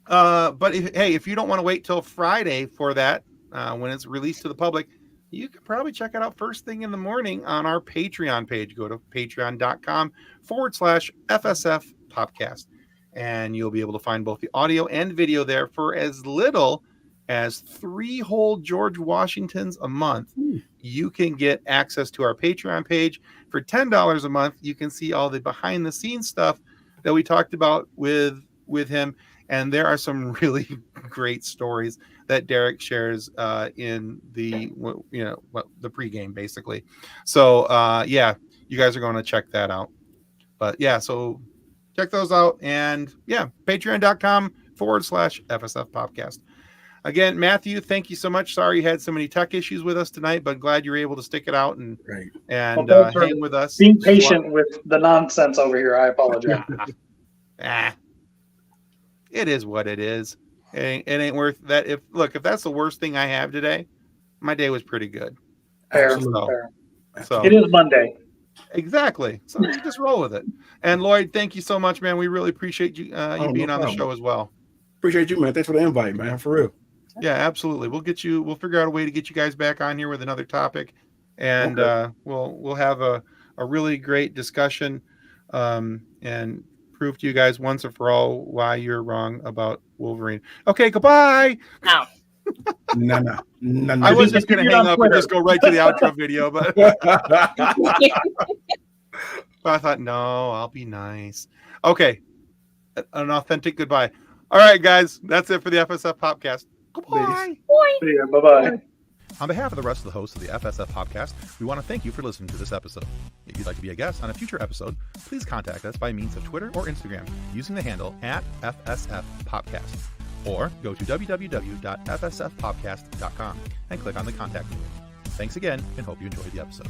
But if you don't want to wait till Friday for that, when it's released to the public, you can probably check it out first thing in the morning on our Patreon page. Go to patreon.com/FSF PopCast. And you'll be able to find both the audio and video there for as little as 3 whole George Washingtons a month. You can get access to our Patreon page. For $10 a month, you can see all the behind the scenes stuff that we talked about with him. And there are some really great stories that Derek shares in the pregame, basically. So you guys are going to check that out. But so check those out. And patreon.com/FSF PopCast. Again, Matthew, thank you so much. Sorry you had so many tech issues with us tonight, but glad you were able to stick it out and hang with us. Being patient with the nonsense over here. I apologize. It is what it is. It ain't worth that. If that's the worst thing I have today, my day was pretty good. Fair. So it is Monday. Exactly. So just roll with it. And Lloyd, thank you so much, man. We really appreciate you being on the show as well. Appreciate you, man. Thanks for the invite, man. For real. Yeah, absolutely. We'll figure out a way to get you guys back on here with another topic, and we'll have a really great discussion and prove to you guys once and for all why you're wrong about Wolverine. Okay, goodbye. No. No. I was just going to hang up and just go right to the outro video, but I thought, no, I'll be nice. Okay, an authentic goodbye. All right, guys, that's it for the FSF PopCast. Goodbye. See ya. Bye-bye. On behalf of the rest of the hosts of the FSF PopCast, we want to thank you for listening to this episode. If you'd like to be a guest on a future episode, please contact us by means of Twitter or Instagram using the handle @FSF PopCast. Or go to www.fsfpopcast.com and click on the contact link. Thanks again, and hope you enjoyed the episode.